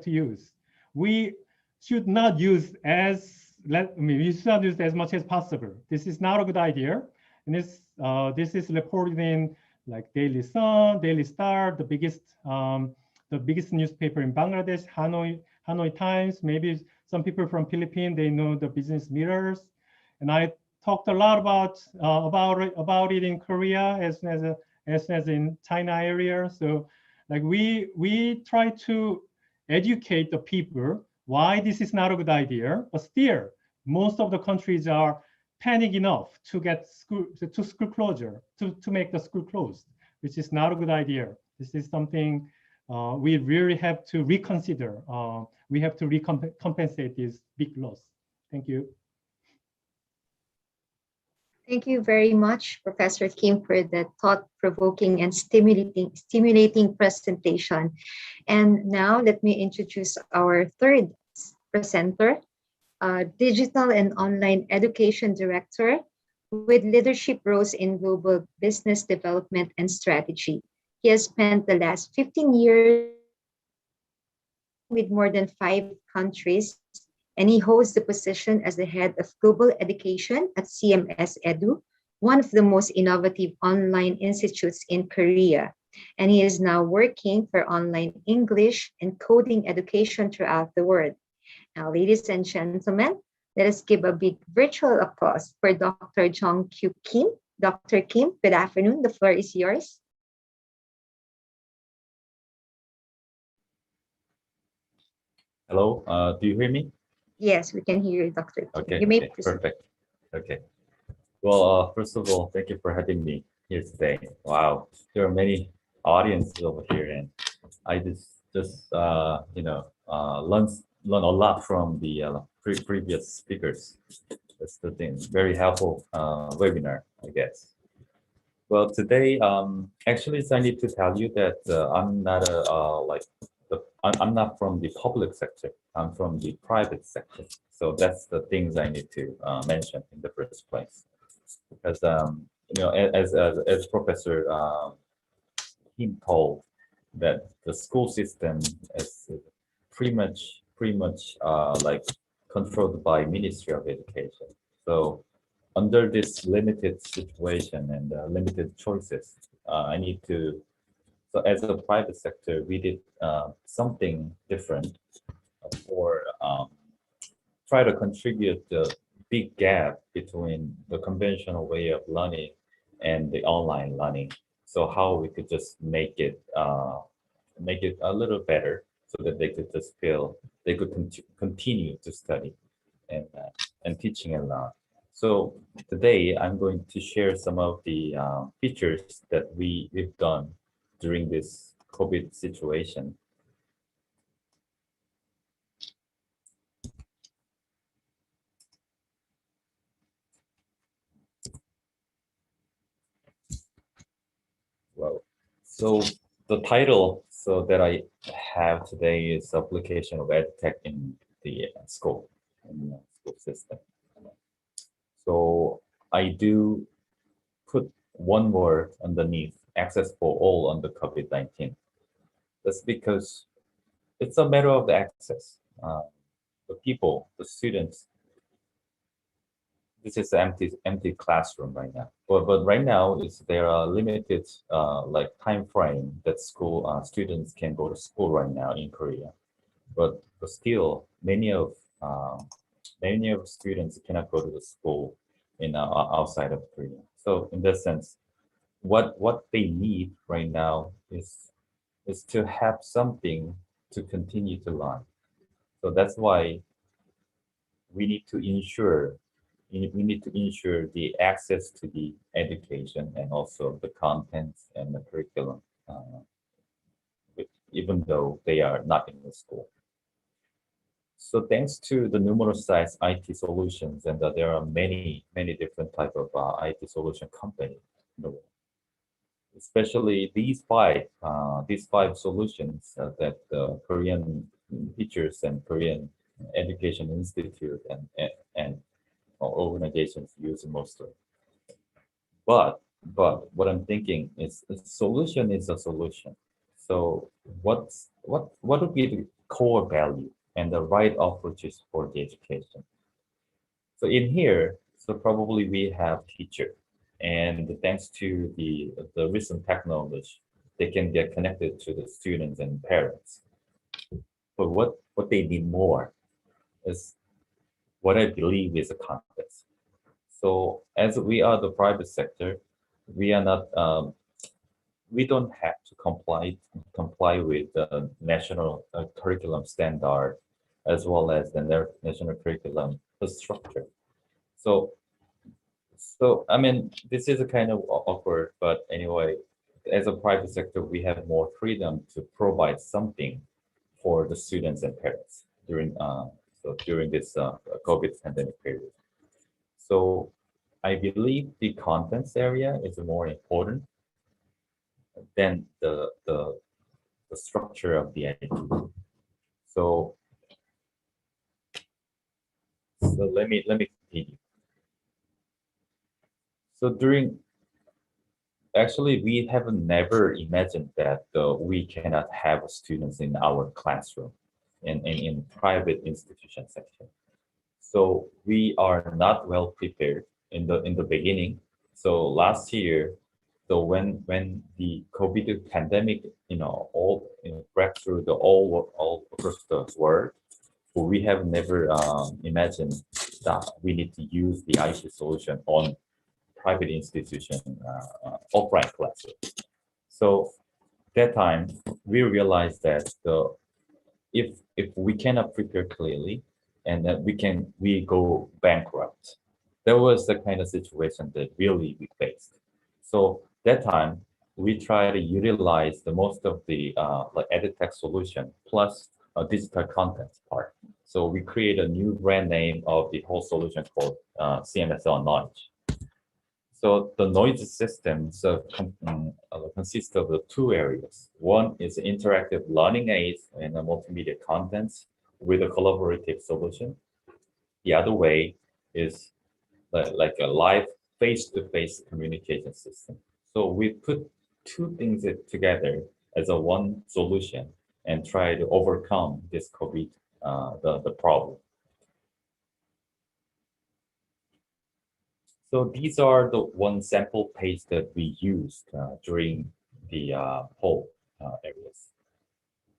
use. We should not use as much as possible. This is not a good idea. And this is reported in like Daily Sun, Daily Star, the biggest newspaper in Bangladesh, Hanoi Times. Maybe some people from Philippines, they know the business mirrors. And I talked a lot about it in Korea as in China area. So like we try to educate the people why this is not a good idea, but still most of the countries are panic enough to get school closure, to make the school closed, which is not a good idea. This is something we really have to reconsider. We have to compensate this big loss. Thank you. Thank you very much, Professor Kim, for the thought-provoking and stimulating presentation. And now let me introduce our third presenter, digital and online education director with leadership roles in global business development and strategy. He has spent the last 15 years with more than 5 countries, and he holds the position as the head of global education at CMS Edu, one of the most innovative online institutes in Korea. And he is now working for online English and coding education throughout the world. Now, ladies and gentlemen, let us give a big virtual applause for Dr. Jong Kyu Kim. Dr. Kim, good afternoon. The floor is yours. Hello, do you hear me? Yes, we can hear you, Dr. Kim. Okay, You may okay, proceed. perfect. Okay. Well, first of all, thank you for having me here today. Wow, there are many audiences over here, and I learn a lot from the previous speakers. That's the thing. Very helpful webinar, I guess. Well, today, actually, I need to tell you that I'm not a I'm not from the public sector. I'm from the private sector. So that's the things I need to mention in the first place. Because as Professor Kim told, that the school system is pretty much like controlled by Ministry of Education. So under this limited situation and limited choices, I need to. So as a private sector, we did something different for try to contribute the big gap between the conventional way of learning and the online learning. So how we could just make it a little better so that they could just feel they could continue to study and teaching and learn. So today I'm going to share some of the features that we've done during this COVID situation. Well, so the title that I have today is Application of EdTech in the school system. So I do put one word underneath, access for all under COVID-19. That's because it's a matter of the access. The people, the students, this is an empty classroom right now. But right now there are limited like time frame that school students can go to school right now in Korea. But still many of students cannot go to the school in outside of Korea. So in that sense, what they need right now is to have something to continue to learn. So that's why we need to ensure the access to the education and also the contents and the curriculum, even though they are not in the school. So thanks to the numerous size IT solutions, and there are many different type of IT solution companies in the world. Especially these five solutions that the Korean teachers and Korean Education Institute and organizations use mostly. But what I'm thinking is a solution is a solution. So what would be the core value and the right approaches for the education? So in here, so probably we have teacher, and thanks to the recent technology, they can get connected to the students and parents. But what they need more is what I believe is a context. So as we are the private sector, we are not we don't have to comply with the national curriculum standard as well as the national curriculum structure. So I mean, this is a kind of awkward, but anyway, as a private sector, we have more freedom to provide something for the students and parents during this COVID pandemic period. So I believe the contents area is more important than the structure of the entity. So So let me continue. So actually, we have never imagined that we cannot have students in our classroom in private institution section. So we are not well prepared in the beginning. So last year, so when the COVID pandemic, all break through all across the world, we have never imagined that we need to use the IT solution on private institution offline classes. So that time we realized that if we cannot prepare clearly, and that we go bankrupt. That was the kind of situation that really we faced. So that time we try to utilize the most of the like edtech solution plus a digital content part. So we create a new brand name of the whole solution called CMSL Knowledge. So the noise systems consist of the two areas. One is interactive learning aids and multimedia contents with a collaborative solution. The other way is like a live face-to-face communication system. So we put two things together as a one solution and try to overcome this COVID, the problem. So these are the one sample page that we used during the whole areas.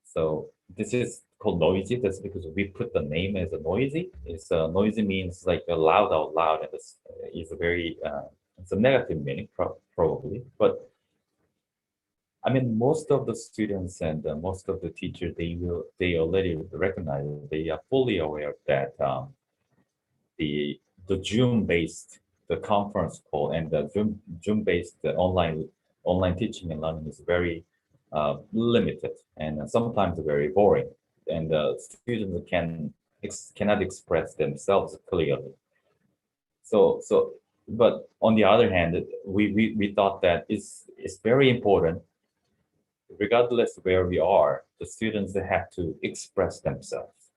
So this is called noisy. That's because we put the name as a noisy. It's noisy means like a loud out loud, and it's a very it's a negative meaning probably. But I mean, most of the students and most of the teachers they already recognize, they are fully aware that the Zoom based the conference call and the Zoom based online teaching and learning is very limited and sometimes very boring, and students cannot express themselves clearly. So but on the other hand, we thought that it's very important, regardless where we are, the students have to express themselves.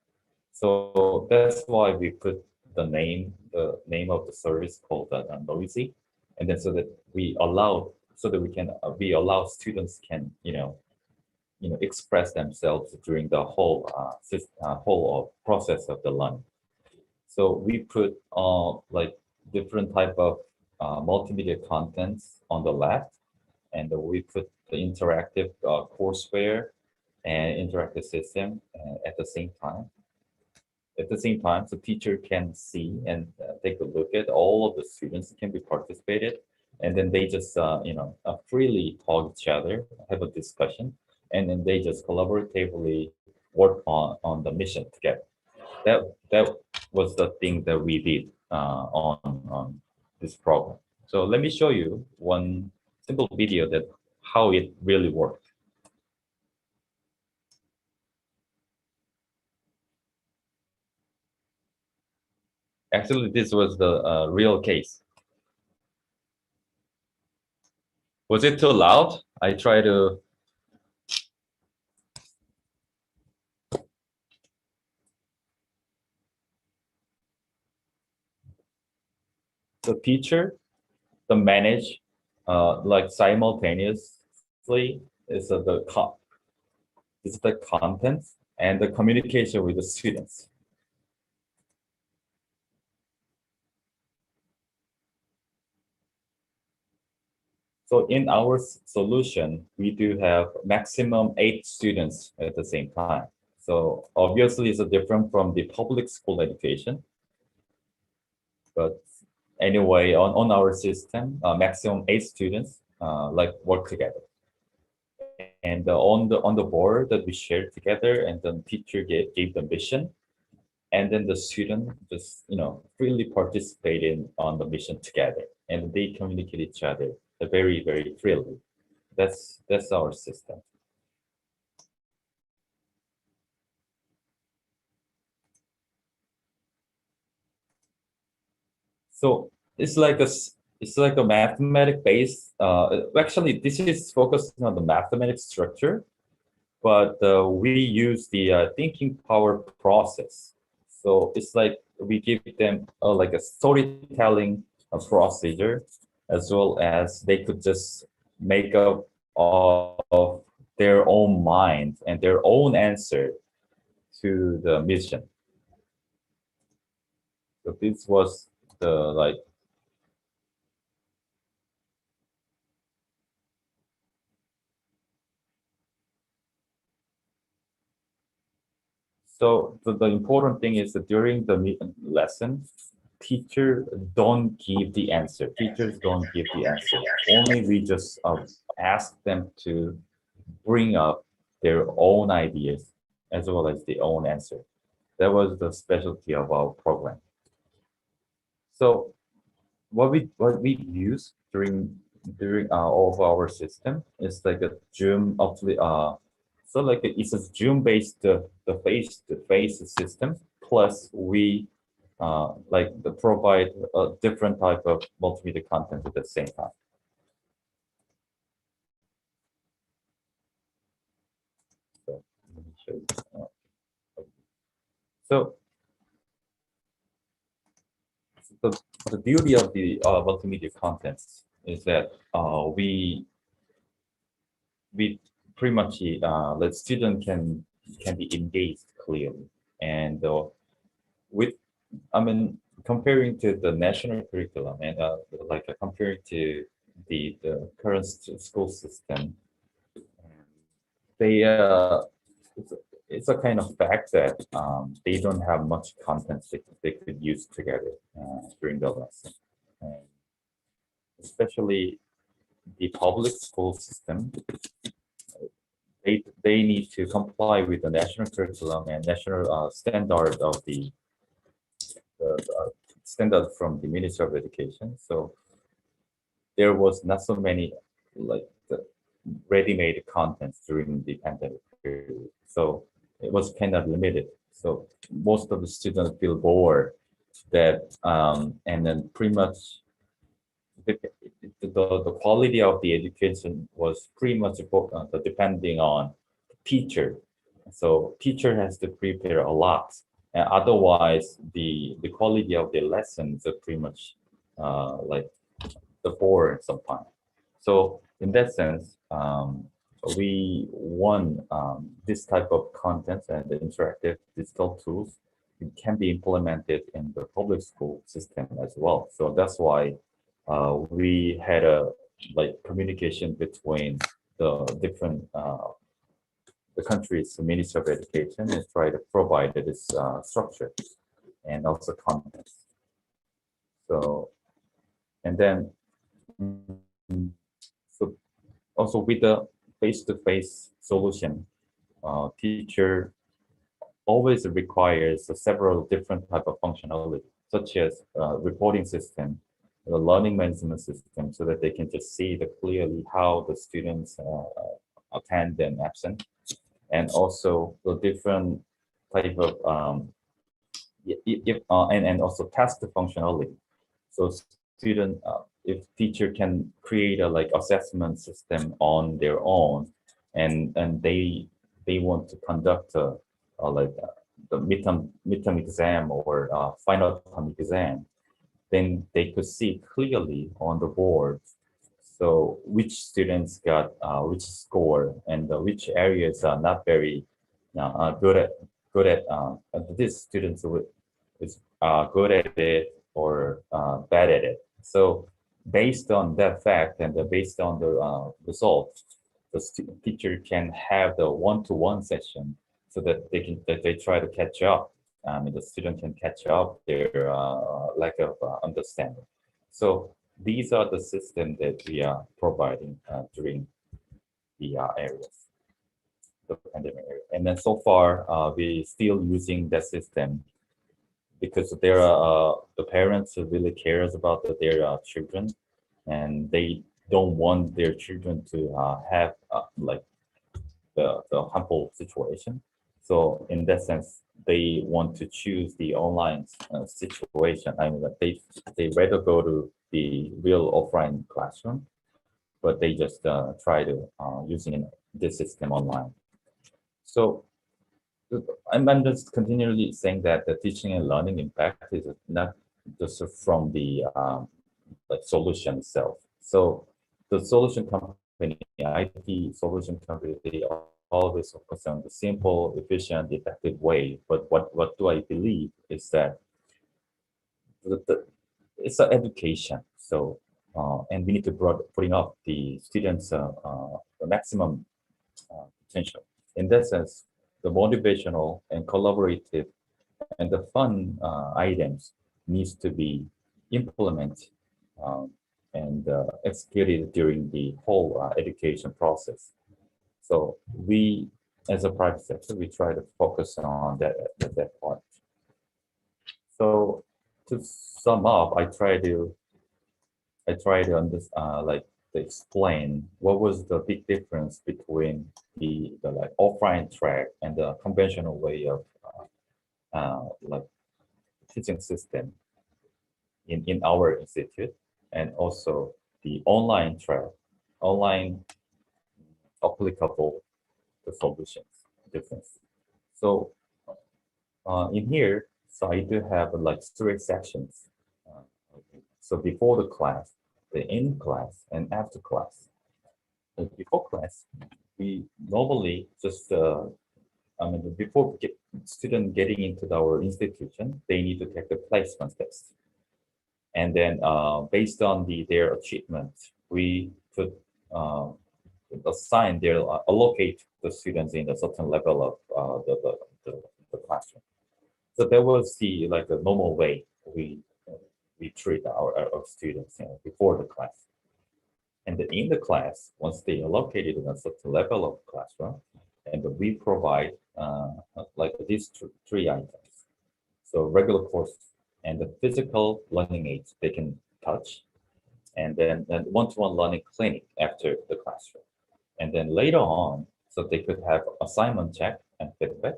So that's why we put the name of the service called Noisy, and then so that we allow students can express themselves during the whole process of the learning. So we put like different type of multimedia contents on the left, and we put the interactive courseware and interactive system at the same time. At the same time, the teacher can see and take a look at all of the students can be participated, and then they just freely talk each other, have a discussion, and then they just collaboratively work on the mission together. That was the thing that we did on this program. So let me show you one simple video that how it really worked. Actually, this was the real case. Was it too loud? I try to. The teacher, the manage, like simultaneously is the contents and the communication with the students. So in our solution, we do have maximum 8 students at the same time. So obviously it's different from the public school education. But anyway, on our system, maximum 8 students like work together. And on the board that we shared together, and then teacher gave the mission, and then the student just freely participated on the mission together, and they communicate each other very, very freely. That's our system. So it's like a mathematic base. Actually, this is focusing on the mathematics structure, but we use the thinking power process. So it's like we give them like a storytelling procedure, as well as they could just make up of their own mind and their own answer to the mission. So this was the like. So the important thing is that during the lesson, teacher don't give the answer. Teachers don't give the answer. Only we just ask them to bring up their own ideas as well as their own answer. That was the specialty of our program. So what we use during all of our system is like a Zoom so like it's a Zoom based the face-to-face system, plus we like provide a different type of multimedia content at the same time. So let me show you. So the beauty of the multimedia contents is that we pretty much the student can be engaged clearly, and with I mean comparing to the national curriculum and like comparing to the current school system, they it's a kind of fact that they don't have much content they could use together during the lesson, and especially the public school system. They need to comply with the national curriculum and national standard of the standard from the Ministry of Education. So there was not so many like the ready-made contents during the pandemic period. So it was kind of limited. So most of the students feel bored that and then pretty much the quality of the education was pretty much depending on teacher. So teacher has to prepare a lot, and otherwise the quality of the lessons are pretty much like the board sometimes. So in that sense, we want this type of content and the interactive digital tools, it can be implemented in the public school system as well. So that's why we had a like communication between the different the country's Ministry of Education and try to provide this structure and also content. So and then so also with the face-to-face solution, teacher always requires several different type of functionality, such as reporting system, the learning management system, so that they can just see clearly how the students attend and absent, and also the different type of and also task functionality. So student, if teacher can create a like assessment system on their own, and they want to conduct like the midterm exam or final term exam, then they could see clearly on the board. So which students got which score and which areas are not very good at this students is good at it or bad at it. So based on that fact and based on the results, the teacher can have the one-to-one session so that they try to catch up. The student can catch up their lack of understanding. So these are the systems that we are providing during the areas, the pandemic area. And then so far, we still using that system because there are the parents who really cares about their children, and they don't want their children to have like the harmful situation. So in that sense, they want to choose the online situation. I mean, they rather go to the real offline classroom, but they just try to using this system online. So I'm just continually saying that the teaching and learning impact is not just from the like solution itself. So the solution company, IT solution company, they always focus on the simple, efficient, effective way. But what do I believe is that it's an education. So and we need to bring up the students' the maximum potential. In that sense, the motivational and collaborative and the fun items needs to be implemented and executed during the whole education process. So we, as a private sector, we try to focus on that part. So to sum up, I try to understand, like to explain what was the big difference between the like offline track and the conventional way of like teaching system in our institute, and also the online track, online applicable the solutions difference. So in here, so I do have like 3 sections. So before the class, the in class, and after class. Before class, we normally just before student getting into our institution, they need to take the placement test, and then based on their achievement, we could assign their allocate the students in a certain level of the classroom. So that was the like the normal way we treat our students, you know, before the class. And then in the class, once they are located in a certain level of classroom, and we provide like these 3 items. So regular course and the physical learning aids they can touch, and then one-to-one learning clinic after the classroom. And then later on, so they could have assignment check and feedback,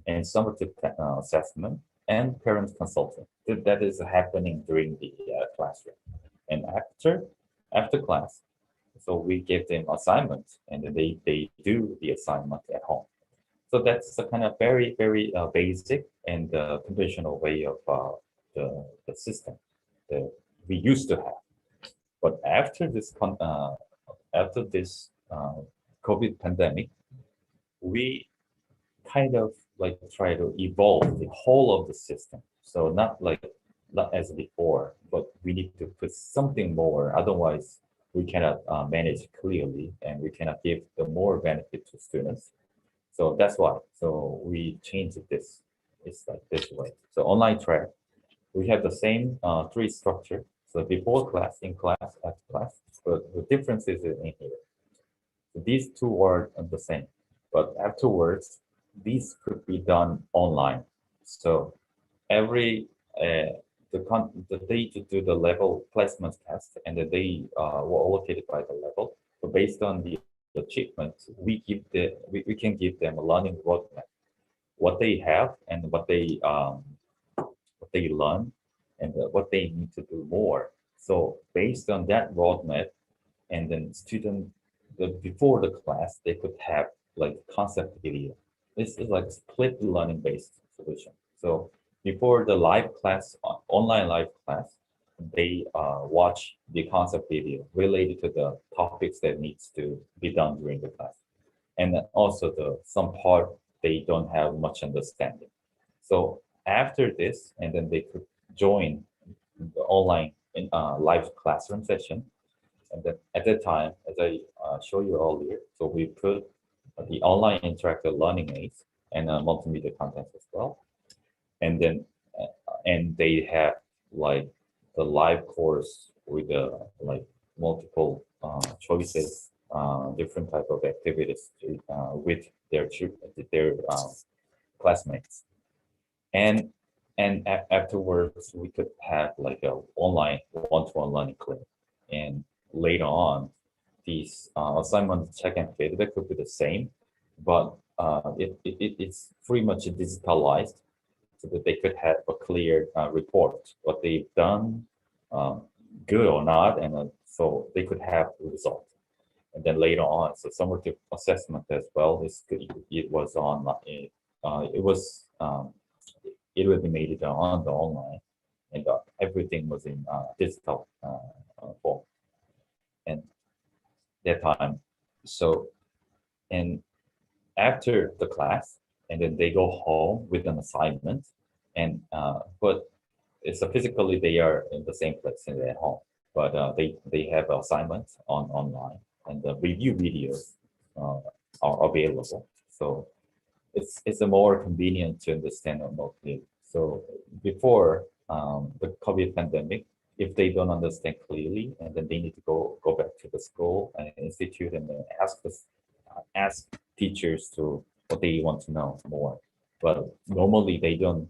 and summative assessment, and parent consulting. That is happening during the classroom. And after class, so we give them assignments, and then they do the assignment at home. So that's a kind of very, very basic and conventional way of the system that we used to have. But after this COVID pandemic, we kind of like try to evolve the whole of the system. So not as before, but we need to put something more. Otherwise, we cannot manage clearly, and we cannot give the more benefit to students. So that's why. So we changed this. It's like this way. So online track, we have the same 3 structure. So before class, in class, after class, but the difference is in here. So these 2 are the same, but afterwards, these could be done online. So every the day to do the level placement test, and the day were allocated by the level. So based on the achievement, we can give them a learning roadmap, what they have and what they learn, and what they need to do more. So based on that roadmap, and then before the class, they could have like concept video. This is like split learning based solution. So before the live class, online live class, they watch the concept video related to the topics that needs to be done during the class. And then also some part they don't have much understanding. So after this, and then they could join the online live classroom session. And then at that time, as I showed you earlier, so we put the online interactive learning aids and multimedia content as well. And then and they have like the live course with like multiple choices, different type of activities with their classmates. And afterwards, we could have like a online one-to-one learning clinic. And later on, these assignment check and feedback could be the same, but it's pretty much digitalized, so that they could have a clear report what they've done, good or not, and so they could have the result. And then later on, so summative assessment as well. It was on it will be made on the online, and everything was in digital form. And that time, so and after the class, and then they go home with an assignment, and but it's physically they are in the same place and at home, but they have assignments online, and the review videos are available. So it's a more convenient to understand remotely. So before the COVID pandemic, if they don't understand clearly, and then they need to go back to the school and institute, and then ask teachers to what they want to know more. But normally they don't.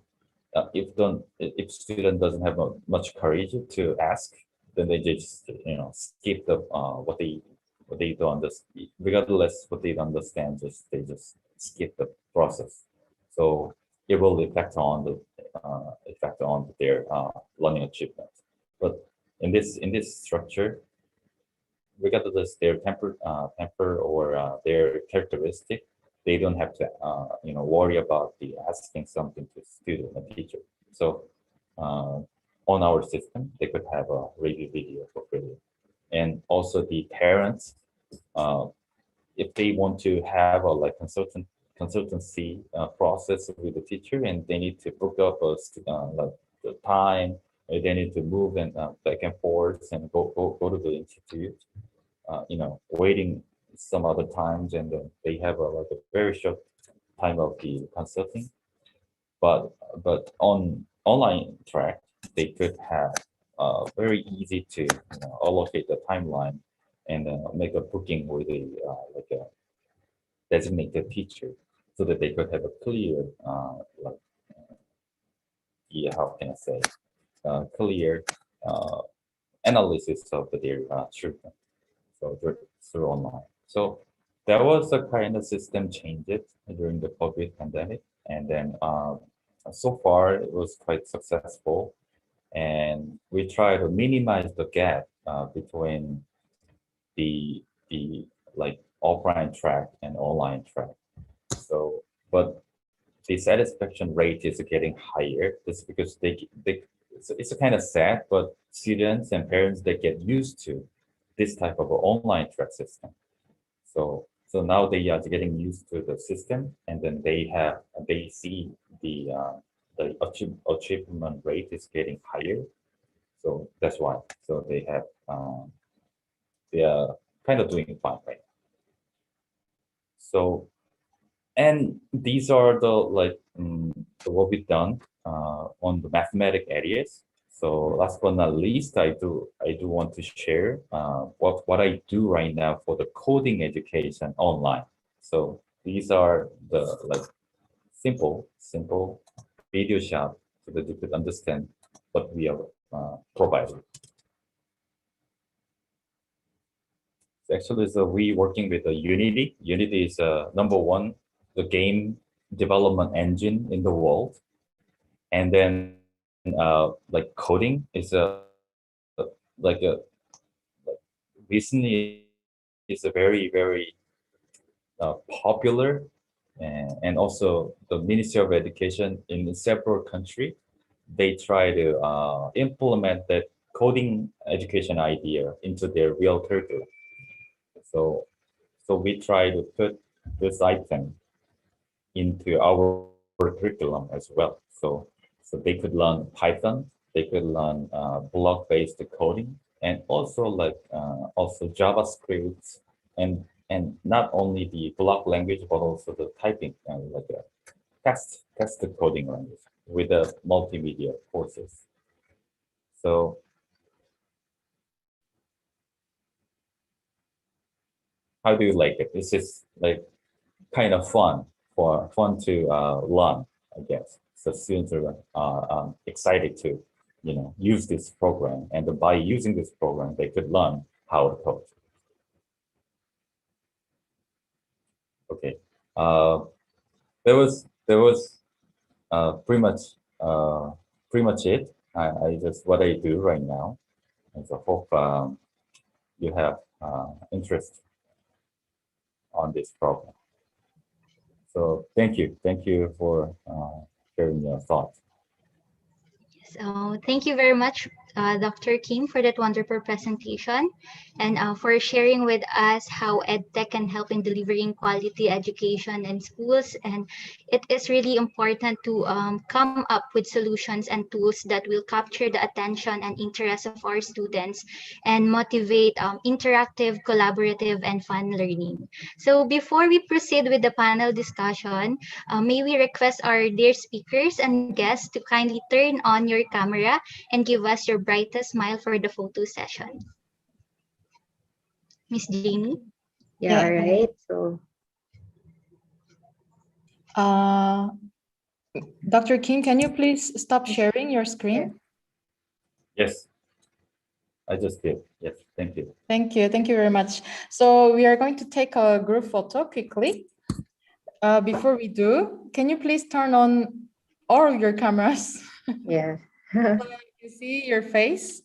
If student doesn't have much courage to ask, then they just skip the what they don't understand. Regardless what they don't understand, they just skip the process. So it will affect on their learning achievement. But in this structure, regardless their temper or their characteristic, they don't have to worry about the asking something to student and teacher. So on our system, they could have a review video for free, and also the parents, if they want to have a consultancy process with the teacher, and they need to book up like the time, they need to move and back and forth and go to the institute, waiting some other times, and then they have a very short time of the consulting. But on online track, they could have very easy to allocate the timeline and make a booking with a designated teacher, so that they could have a clear how can I say clear analysis of their children. So through online. So there was a kind of system changes during the COVID pandemic, and then so far it was quite successful, and we try to minimize the gap between the like offline track and online track. So, but the satisfaction rate is getting higher. Just because it's a kind of sad, but students and parents, they get used to this type of online track system. So now they are getting used to the system, and then they see the achievement rate is getting higher. So that's why. So they are kind of doing fine right now. So, and these are the what we've done on the mathematic areas. So last but not least, I do want to share what I do right now for the coding education online. So these are the simple video shot, so that you could understand what we are providing. So actually, we working with Unity. Unity is number one, the game development engine in the world, and then coding is recently is a very popular, and also the Ministry of Education in several countries, they try to implement that coding education idea into their real curriculum. So we try to put this item into our curriculum as well. So they could learn Python, they could learn block-based coding, and also also JavaScript, and not only the block language, but also the typing and a text coding language with the multimedia courses. So how do you like it? This is kind of fun to learn, I guess. So students are excited to use this program, and by using this program, they could learn how to code. Okay, there was pretty much it. I just what I do right now, and so hope you have interest on this program. So thank you for sharing your thoughts. So thank you very much, Dr. Kim, for that wonderful presentation and for sharing with us how EdTech can help in delivering quality education in schools. And it is really important to come up with solutions and tools that will capture the attention and interest of our students and motivate interactive, collaborative, and fun learning. So before we proceed with the panel discussion, may we request our dear speakers and guests to kindly turn on your camera and give us your brightest smile for the photo session. Miss Jamie? Yeah, all Yeah. right. So Dr. Kim, can you please stop sharing your screen? Yes, I just did. Yes, thank you. Thank you. Thank you very much. So we are going to take a group photo quickly. Before we do, can you please turn on all of your cameras? yeah. You see your face?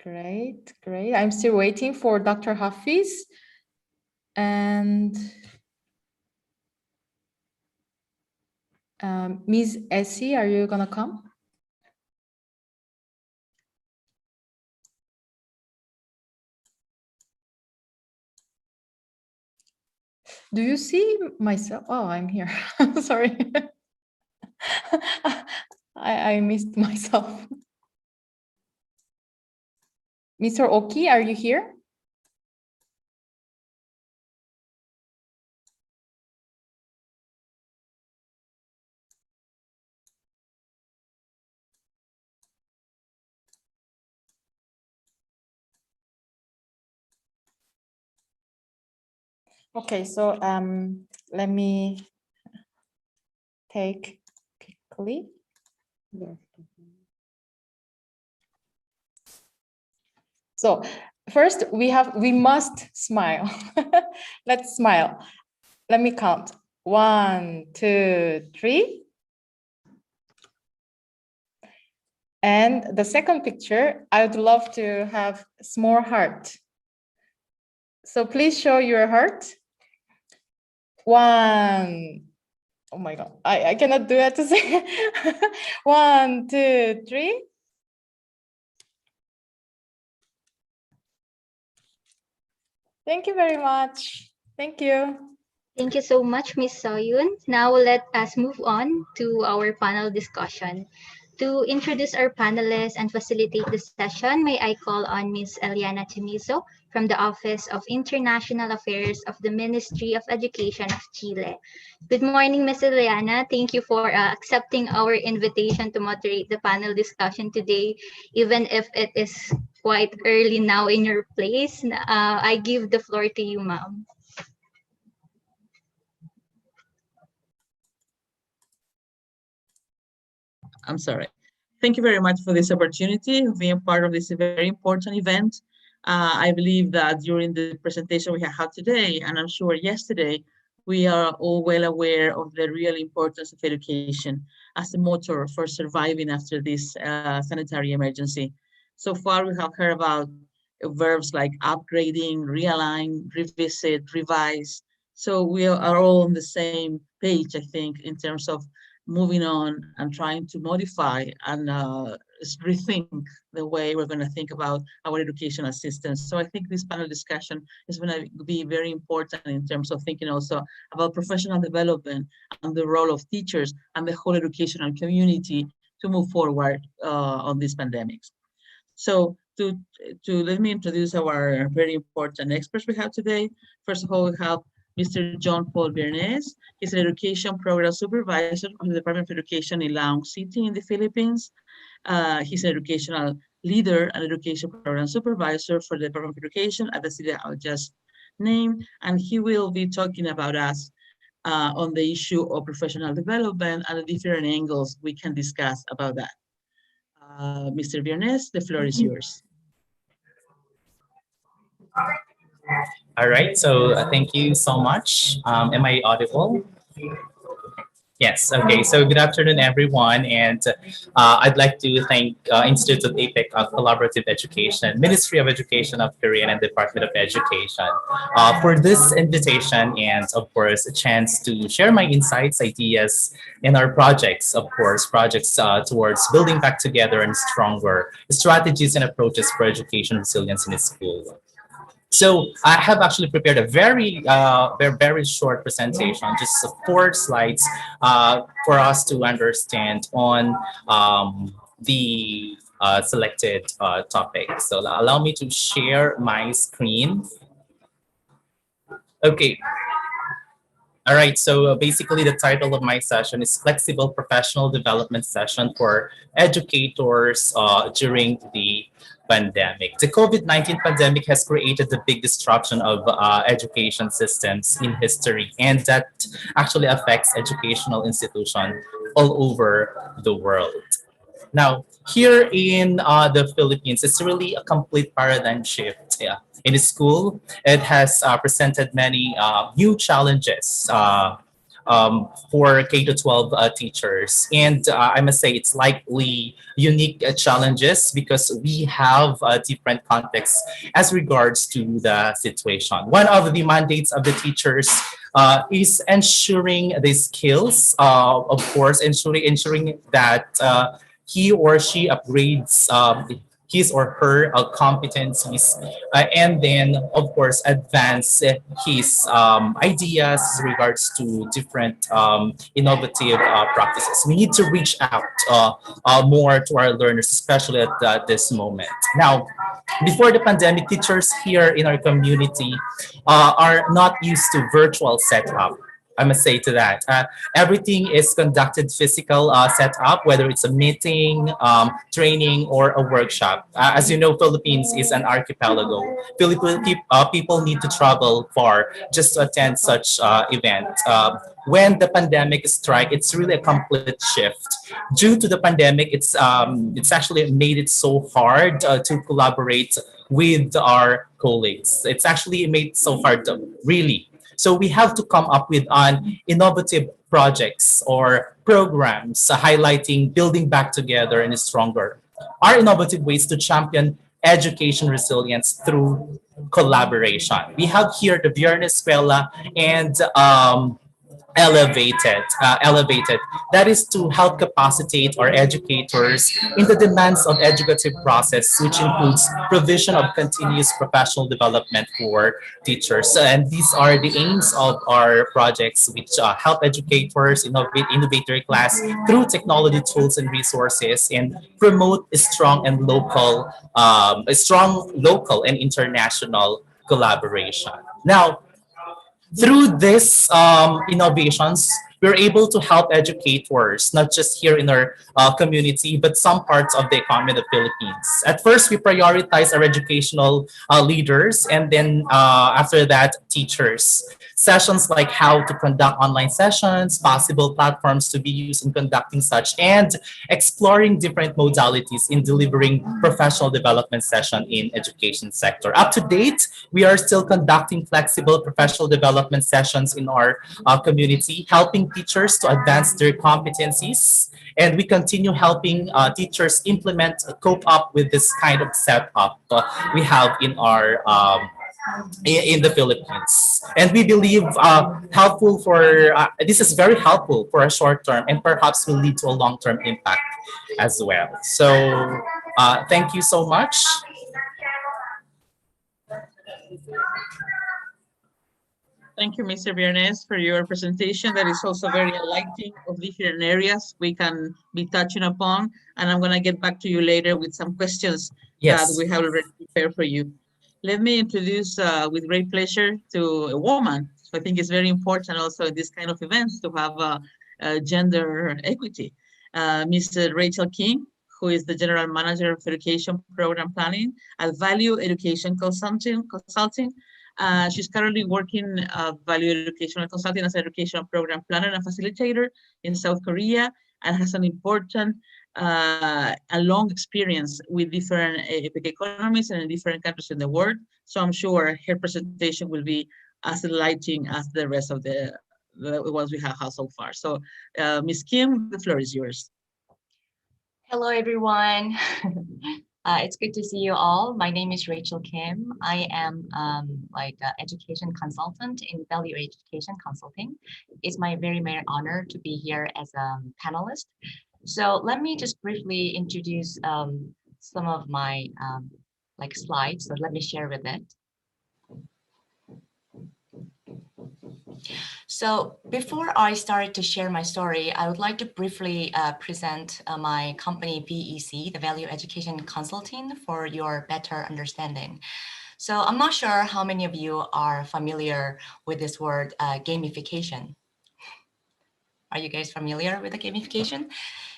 Great, great. I'm still waiting for Dr. Hafiz. And Ms. Essie, are you gonna come? Do you see myself? Oh, I'm here. Sorry. I missed myself. Mr. Oki, are you here? Okay, so let me take quickly. Yes. So first we must smile. Let's smile. Let me count. 1, 2, 3. And the second picture, I would love to have a small heart. So please show your heart. 1. Oh my God, I cannot do it to say. 1, 2, 3. Thank you very much. Thank you. Thank you so much, Ms. Soyun. Now let us move on to our panel discussion. To introduce our panelists and facilitate the session, may I call on Ms. Eliana Chimizo from the Office of International Affairs of the Ministry of Education of Chile. Good morning, Ms. Eliana. Thank you for accepting our invitation to moderate the panel discussion today, even if it is quite early now in your place. I give the floor to you, ma'am. I'm sorry. Thank you very much for this opportunity of being part of this very important event. I believe that during the presentation we have had today, and I'm sure yesterday, we are all well aware of the real importance of education as a motor for surviving after this sanitary emergency. So far, we have heard about verbs like upgrading, realign, revisit, revise. So we are all on the same page, I think, in terms of moving on and trying to modify and rethink the way we're going to think about our educational systems. So I think this panel discussion is going to be very important in terms of thinking also about professional development and the role of teachers and the whole educational community to move forward on these pandemics. So to let me introduce our very important experts we have today. First of all, we have Mr. John Paul Bernes. He's an education program supervisor on the Department of Education in Laong City in the Philippines. He's an educational leader and education program supervisor for the Department of Education at the city I'll just name. And he will be talking about us on the issue of professional development and the different angles we can discuss about that. Mr. Bernes, the floor is yours. All right, so thank you so much. Am I audible? Yes, okay. So good afternoon, everyone. And I'd like to thank Institute of APEC of Collaborative Education, Ministry of Education of Korea, and Department of Education for this invitation and, of course, a chance to share my insights, ideas, and our projects, of course, projects towards building back together and stronger strategies and approaches for education resilience in school. So I have actually prepared a very short presentation, just 4 slides for us to understand on the selected topic. So allow me to share my screen. Okay. All right, so basically the title of my session is Flexible Professional Development Session for Educators during the pandemic. The COVID-19 pandemic has created the big disruption of education systems in history, and that actually affects educational institutions all over the world. Now, here in the Philippines, it's really a complete paradigm shift. Yeah. In school, it has presented many new challenges for K to 12 teachers. And I must say it's likely unique challenges because we have different contexts as regards to the situation. One of the mandates of the teachers is ensuring the skills, of course, ensuring that he or she upgrades his or her competencies, and then of course advance his ideas with regards to different innovative practices. We need to reach out more to our learners, especially at this moment. Now, before the pandemic, teachers here in our community are not used to virtual setup. I must say to that. Everything is conducted physical setup, whether it's a meeting, training, or a workshop. As you know, Philippines is an archipelago. People need to travel far just to attend such event. When the pandemic strike, it's really a complete shift. Due to the pandemic, it's actually made it so hard to collaborate with our colleagues. It's actually made so hard, really. So we have to come up with an innovative projects or programs highlighting building back together and stronger. Our innovative ways to champion education resilience through collaboration. We have here the Viernes Escuela and elevated. That is to help capacitate our educators in the demands of educative process, which includes provision of continuous professional development for teachers. And these are the aims of our projects, which help educators innovate their class through technology tools and resources, and promote a strong local and international collaboration. Now, through these innovations, we're able to help educators, not just here in our community, but some parts of the economy of the Philippines. At first, we prioritize our educational leaders, and then after that, teachers. Sessions like how to conduct online sessions, possible platforms to be used in conducting such, and exploring different modalities in delivering professional development session in education sector. Up to date, we are still conducting flexible professional development sessions in our community, helping teachers to advance their competencies. And we continue helping teachers implement, cope up with this kind of setup we have in our in the Philippines. And we believe helpful for this is very helpful for a short term, and perhaps will lead to a long term impact as well. So thank you so much. Thank you, Mr. Viernes, for your presentation. That is also very enlightening of different areas we can be touching upon. And I'm going to get back to you later with some questions that we have already prepared for you. Let me introduce with great pleasure to a woman. So I think it's very important also in this kind of events to have gender equity. Ms. Rachel King, who is the General Manager of Education Program Planning at Value Education Consulting. She's currently working Value Educational Consulting as an educational program planner and facilitator in South Korea, and has an important a long experience with different economies and in different countries in the world. So I'm sure her presentation will be as enlightening as the rest of the the ones we have had so far. So Ms. Kim, the floor is yours. Hello, everyone. It's good to see you all. My name is Rachel Kim. I am like an education consultant in Value Education Consulting. It's my very honor to be here as a panelist. So let me just briefly introduce some of my like slides. So let me share with it. So before I start to share my story, I would like to briefly present my company VEC, the Value Education Consulting, for your better understanding. So I'm not sure how many of you are familiar with this word gamification. Are you guys familiar with the gamification?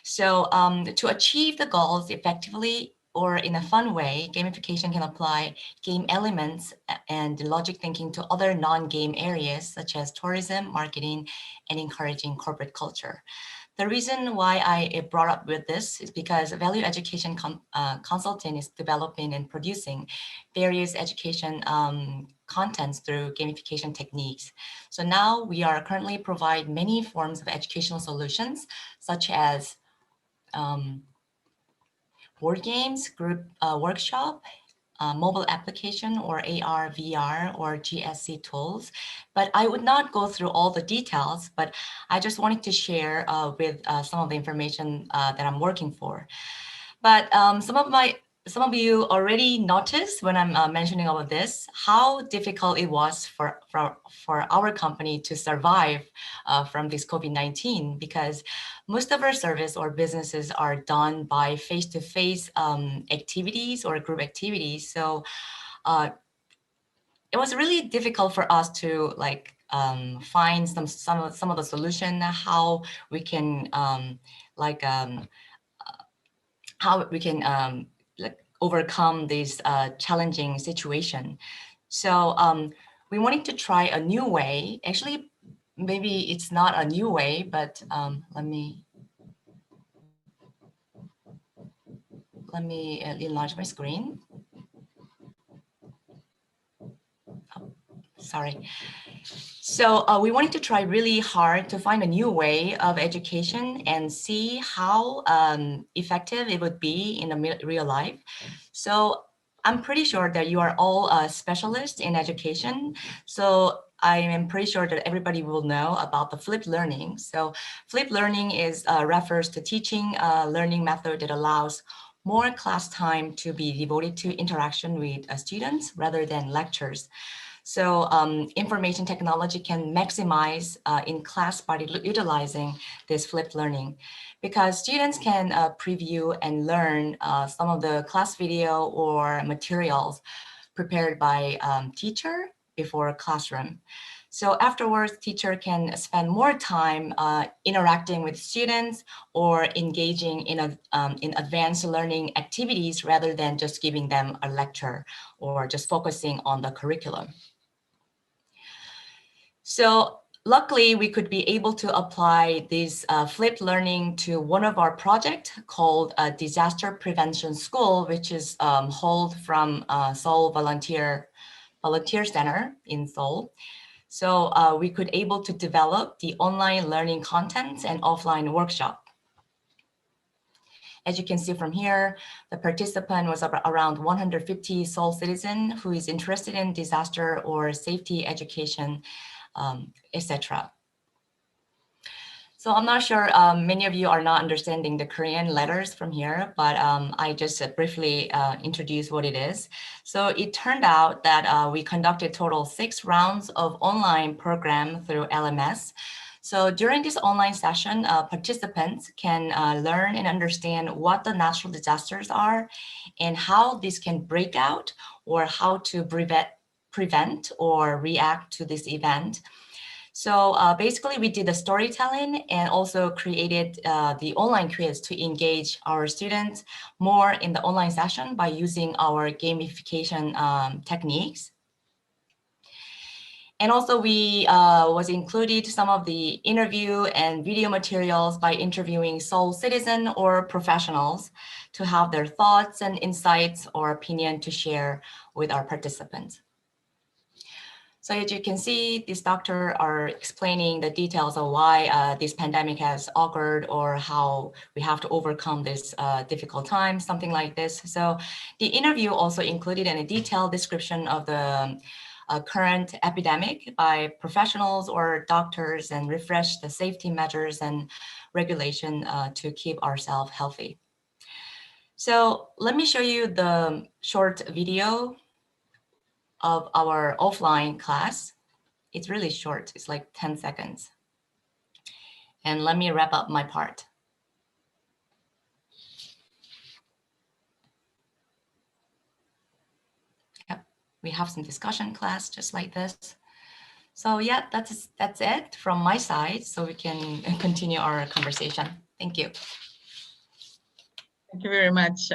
So to achieve the goals effectively or in a fun way, gamification can apply game elements and logic thinking to other non-game areas such as tourism, marketing, and encouraging corporate culture. The reason why I brought up with this is because Value Education Consulting is developing and producing various education contents through gamification techniques. So now we are currently provide many forms of educational solutions, such as board games, group workshop, mobile application or AR, VR or GSC tools. But I would not go through all the details, but I just wanted to share with some of the information that I'm working for. But some of you already noticed when I'm mentioning all of this, how difficult it was for our company to survive from this COVID-19, because most of our service or businesses are done by face-to-face activities or group activities. So it was really difficult for us to like find some of the solution, how we can like overcome this challenging situation. So we wanted to try a new way. Actually, maybe it's not a new way, but let me enlarge my screen. Oh, sorry. So we wanted to try really hard to find a new way of education and see how effective it would be in the real life. So I'm pretty sure that you are all specialists in education. So I am pretty sure that everybody will know about the flipped learning. So flipped learning refers to teaching learning method that allows more class time to be devoted to interaction with students rather than lectures. So information technology can maximize in class by utilizing this flipped learning, because students can preview and learn some of the class video or materials prepared by teacher before classroom. So afterwards, teacher can spend more time interacting with students or engaging in advanced learning activities rather than just giving them a lecture or just focusing on the curriculum. So luckily, we could be able to apply this flipped learning to one of our projects called Disaster Prevention School, which is held from Seoul Volunteer Center in Seoul. So we could able to develop the online learning contents and offline workshop. As you can see from here, the participant was around 150 Seoul citizen who is interested in disaster or safety education, etc. So I'm not sure many of you are not understanding the Korean letters from here, but I just briefly introduce what it is. So it turned out that we conducted total 6 rounds of online program through LMS. So during this online session, participants can learn and understand what the natural disasters are and how this can break out or how to prevent or react to this event. So basically we did the storytelling and also created the online quiz to engage our students more in the online session by using our gamification techniques. And also we was included some of the interview and video materials by interviewing Seoul citizen or professionals to have their thoughts and insights or opinion to share with our participants. So as you can see, these doctors are explaining the details of why this pandemic has occurred or how we have to overcome this difficult time, something like this. So the interview also included a detailed description of the current epidemic by professionals or doctors and refresh the safety measures and regulation to keep ourselves healthy. So let me show you the short video of our offline class. It's really short, it's like 10 seconds. And let me wrap up my part. Yep, we have some discussion class just like this. So yeah, that's it from my side. So we can continue our conversation. Thank you. Thank you very much.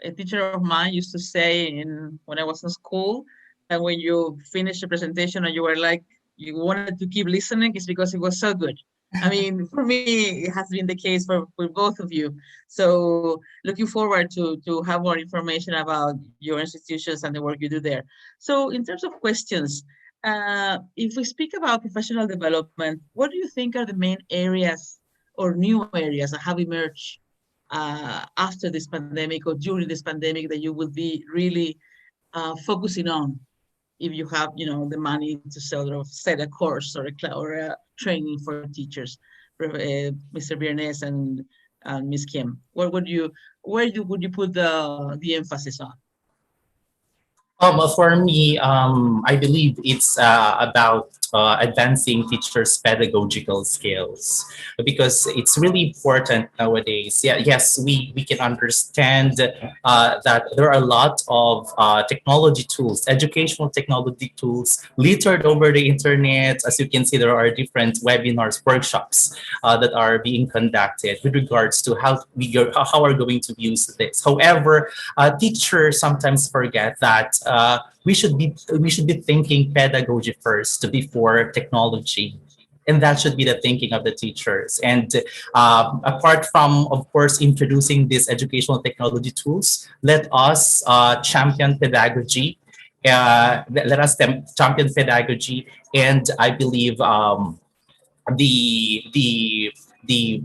A teacher of mine used to say when I was in school that when you finish the presentation and you were like, you wanted to keep listening, it's because it was so good. I mean, for me, it has been the case for both of you. So looking forward to have more information about your institutions and the work you do there. So in terms of questions, if we speak about professional development, what do you think are the main areas or new areas that have emerged after this pandemic or during this pandemic that you will be really focusing on if you have, the money to sort of set a course or a training for teachers, Mr. Biernes and Ms. Kim? Where would you put the emphasis on? For me, I believe it's about advancing teachers' pedagogical skills because it's really important nowadays. Yeah, yes, we can understand that there are a lot of technology tools, educational technology tools littered over the internet. As you can see, there are different webinars, workshops that are being conducted with regards to how are going to use this. However, teachers sometimes forget that we should be thinking pedagogy first before technology, and that should be the thinking of the teachers. And apart from, of course, introducing these educational technology tools, let us champion pedagogy. Let us champion pedagogy, and I believe the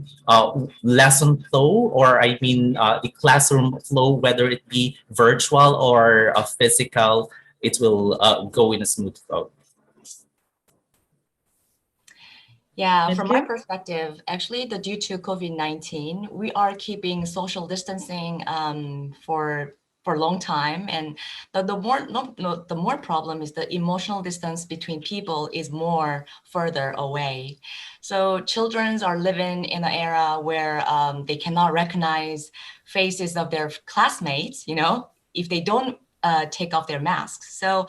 lesson flow, or I mean the classroom flow, whether it be virtual or physical, it will go in a smooth flow. Yeah, from my perspective, actually, due to COVID-19, we are keeping social distancing for a long time, and the more problem is the emotional distance between people is more further away. So children are living in an era where they cannot recognize faces of their classmates, if they don't take off their masks. So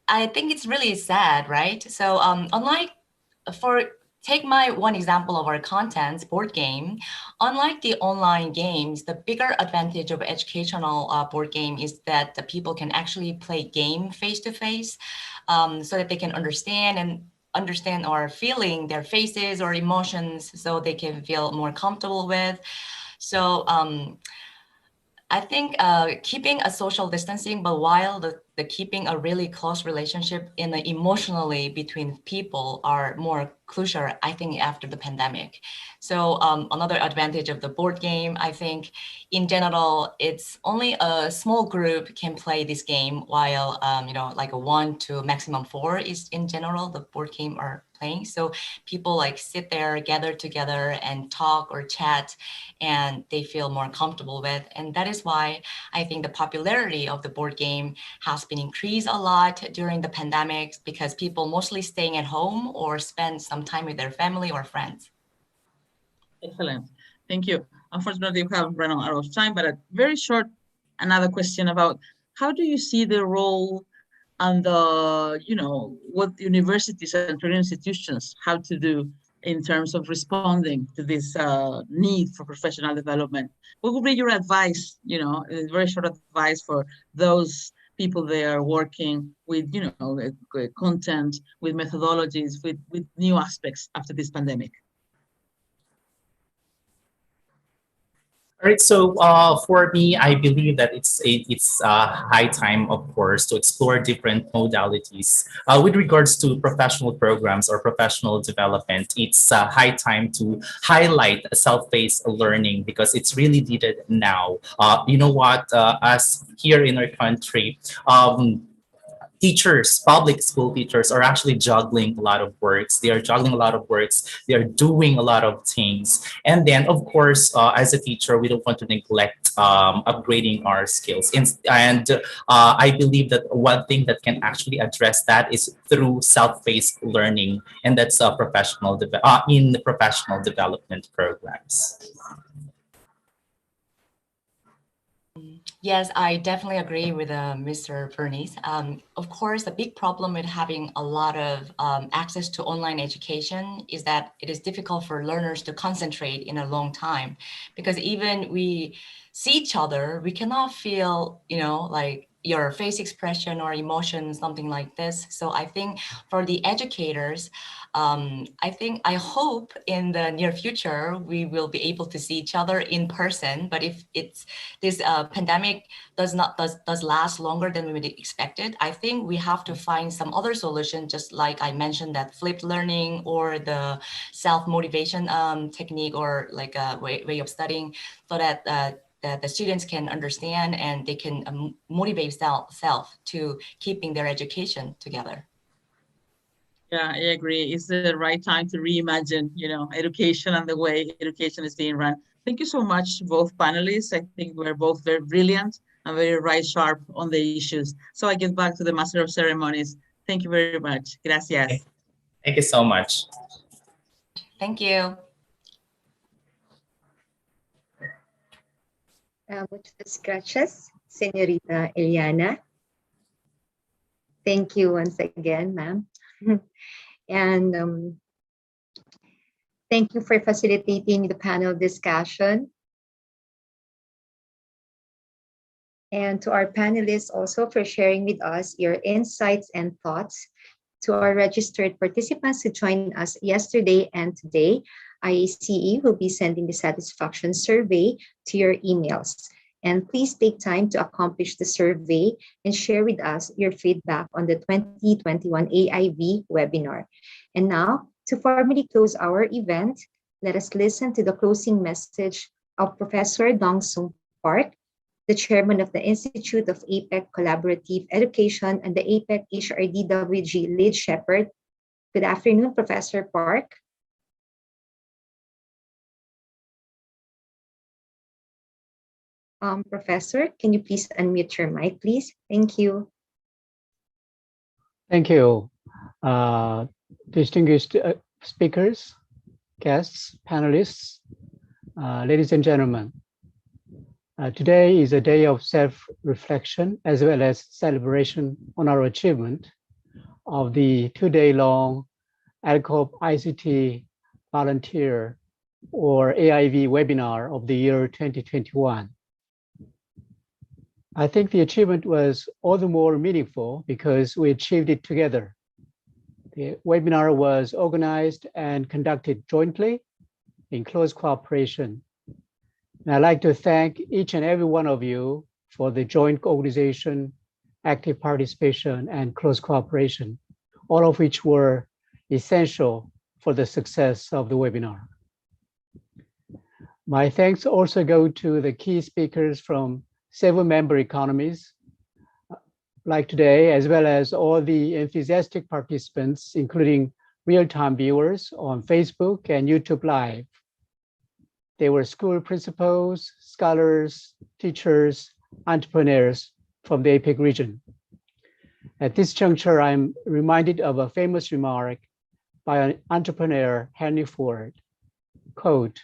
I think it's really sad, right? So take my one example of our contents, board game. Unlike the online games, the bigger advantage of educational board game is that the people can actually play game face-to-face, so that they can understand or feeling their faces or emotions, so they can feel more comfortable with. So I think keeping a social distancing, but while the keeping a really close relationship emotionally between people are more crucial, I think, after the pandemic. So another advantage of the board game, I think, in general, it's only a small group can play this game, while like a 1 to maximum 4 is in general the board game are playing. So people like sit there, gather together and talk or chat, and they feel more comfortable with. And that is why I think the popularity of the board game has been increased a lot during the pandemic, because people mostly staying at home or spend some time with their family or friends. Excellent. Thank you. Unfortunately, we have run out of time, but a very short, another question about how do you see the role and what universities and training institutions have to do in terms of responding to this need for professional development? What would be your advice, a very short advice for those people they are working with, content, with methodologies, with new aspects after this pandemic? All right, so for me, I believe that it's high time, of course, to explore different modalities. With regards to professional programs or professional development, it's high time to highlight self-paced learning because it's really needed now. You know what? As here in our country, teachers, public school teachers are actually juggling a lot of works. They are juggling a lot of works. They are doing a lot of things. And then, of course, as a teacher, we don't want to neglect upgrading our skills. And I believe that one thing that can actually address that is through self-paced learning, and that's in the professional development programs. Yes, I definitely agree with Mr. Bernice. Of course, the big problem with having a lot of access to online education is that it is difficult for learners to concentrate in a long time, because even we see each other, we cannot feel, like your face expression or emotion, something like this. So I think for the educators, I hope in the near future, we will be able to see each other in person. But if this pandemic does last longer than we expected, I think we have to find some other solution, just like I mentioned, that flipped learning or the self-motivation technique, or like a way of studying, so that the students can understand and they can motivate self to keeping their education together. Yeah, I agree. It's the right time to reimagine, education and the way education is being run. Thank you so much, both panelists. I think we're both very brilliant and very right sharp on the issues. So I get back to the Master of Ceremonies. Thank you very much. Gracias. Thank you so much. Thank you. Muchas gracias, Señorita Eliana. Thank you once again, ma'am. And thank you for facilitating the panel discussion. And to our panelists also for sharing with us your insights and thoughts. To our registered participants who joined us yesterday and today, IACE will be sending the satisfaction survey to your emails. And please take time to accomplish the survey and share with us your feedback on the 2021 AIV webinar. And now, to formally close our event, let us listen to the closing message of Professor Dong-Sung Park, the chairman of the Institute of APEC Collaborative Education and the APEC HRDWG lead shepherd. Good afternoon, Professor Park. Professor, can you please unmute your mic, please? Thank you. Thank you. Distinguished speakers, guests, panelists, ladies and gentlemen. Today is a day of self-reflection as well as celebration on our achievement of the two-day-long ALCoB ICT Volunteer or AIV webinar of the year 2021. I think the achievement was all the more meaningful because we achieved it together. The webinar was organized and conducted jointly in close cooperation. And I'd like to thank each and every one of you for the joint organization, active participation, and close cooperation, all of which were essential for the success of the webinar. My thanks also go to the key speakers from several member economies like today, as well as all the enthusiastic participants, including real-time viewers on Facebook and YouTube Live. They were school principals, scholars, teachers, entrepreneurs from the APEC region. At this juncture, I'm reminded of a famous remark by an entrepreneur, Henry Ford, quote,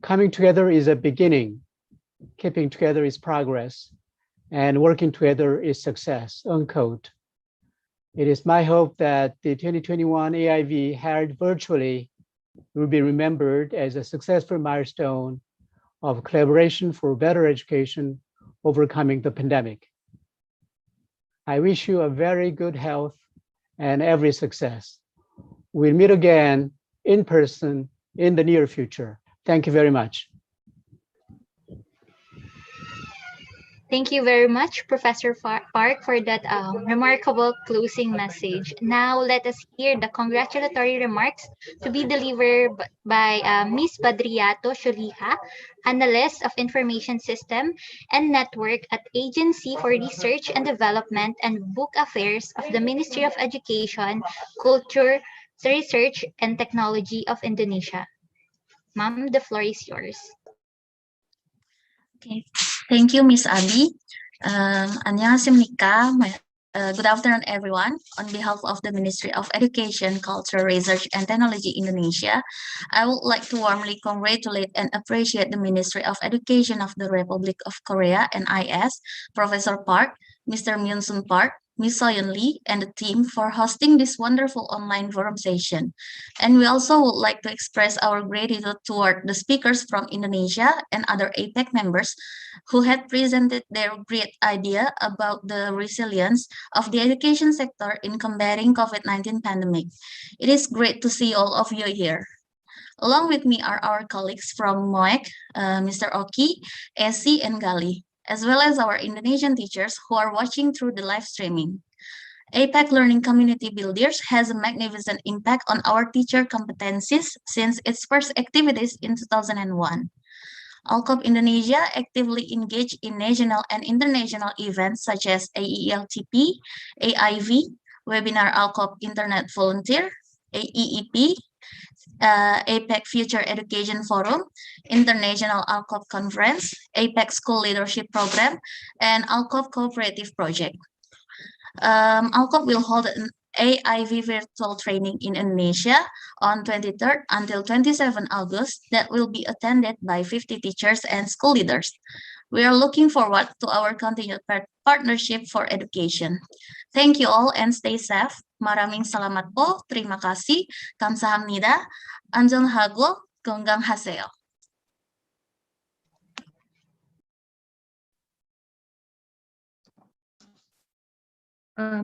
"Coming together is a beginning, keeping together is progress, and working together is success," unquote. It is my hope that the 2021 AIV held virtually will be remembered as a successful milestone of collaboration for better education overcoming the pandemic. I wish you a very good health and every success. We'll meet again in person in the near future. Thank you very much. Thank you very much, Professor Park, for that remarkable closing message. Now, let us hear the congratulatory remarks to be delivered by Ms. Badriato Shuliha, Analyst of Information System and Network at Agency for Research and Development and Book Affairs of the Ministry of Education, Culture, Research, and Technology of Indonesia. Ma'am, the floor is yours. Okay, thank you, Miss Abi. Annyeonghaseyo. Good afternoon, everyone. On behalf of the Ministry of Education, Culture, Research, and Technology Indonesia, I would like to warmly congratulate and appreciate the Ministry of Education of the Republic of Korea, NIS, Professor Park, Mr. Myung-sun Park, Ms. Soyeon Lee, and the team for hosting this wonderful online forum session. And we also would like to express our gratitude toward the speakers from Indonesia and other APEC members who had presented their great idea about the resilience of the education sector in combating COVID-19 pandemic. It is great to see all of you here. Along with me are our colleagues from MOEC, Mr. Oki, Esi, and Gali, as well as our Indonesian teachers who are watching through the live streaming. APEC Learning Community Builders has a magnificent impact on our teacher competencies since its first activities in 2001. ALCoB Indonesia actively engaged in national and international events such as AELTP, AIV, Webinar ALCoB Internet Volunteer, AEEP, APEC Future Education Forum, International ALCoB Conference, APEC School Leadership Program, and ALCoB Cooperative Project. ALCoB will hold an AIV virtual training in Indonesia on 23rd until 27 August that will be attended by 50 teachers and school leaders. We are looking forward to our continued partnership for education. Thank you all and stay safe. Maraming salamat po. Terima kasih. Kamsahamnida. Annyeonghaseyo. Konganhaseyo.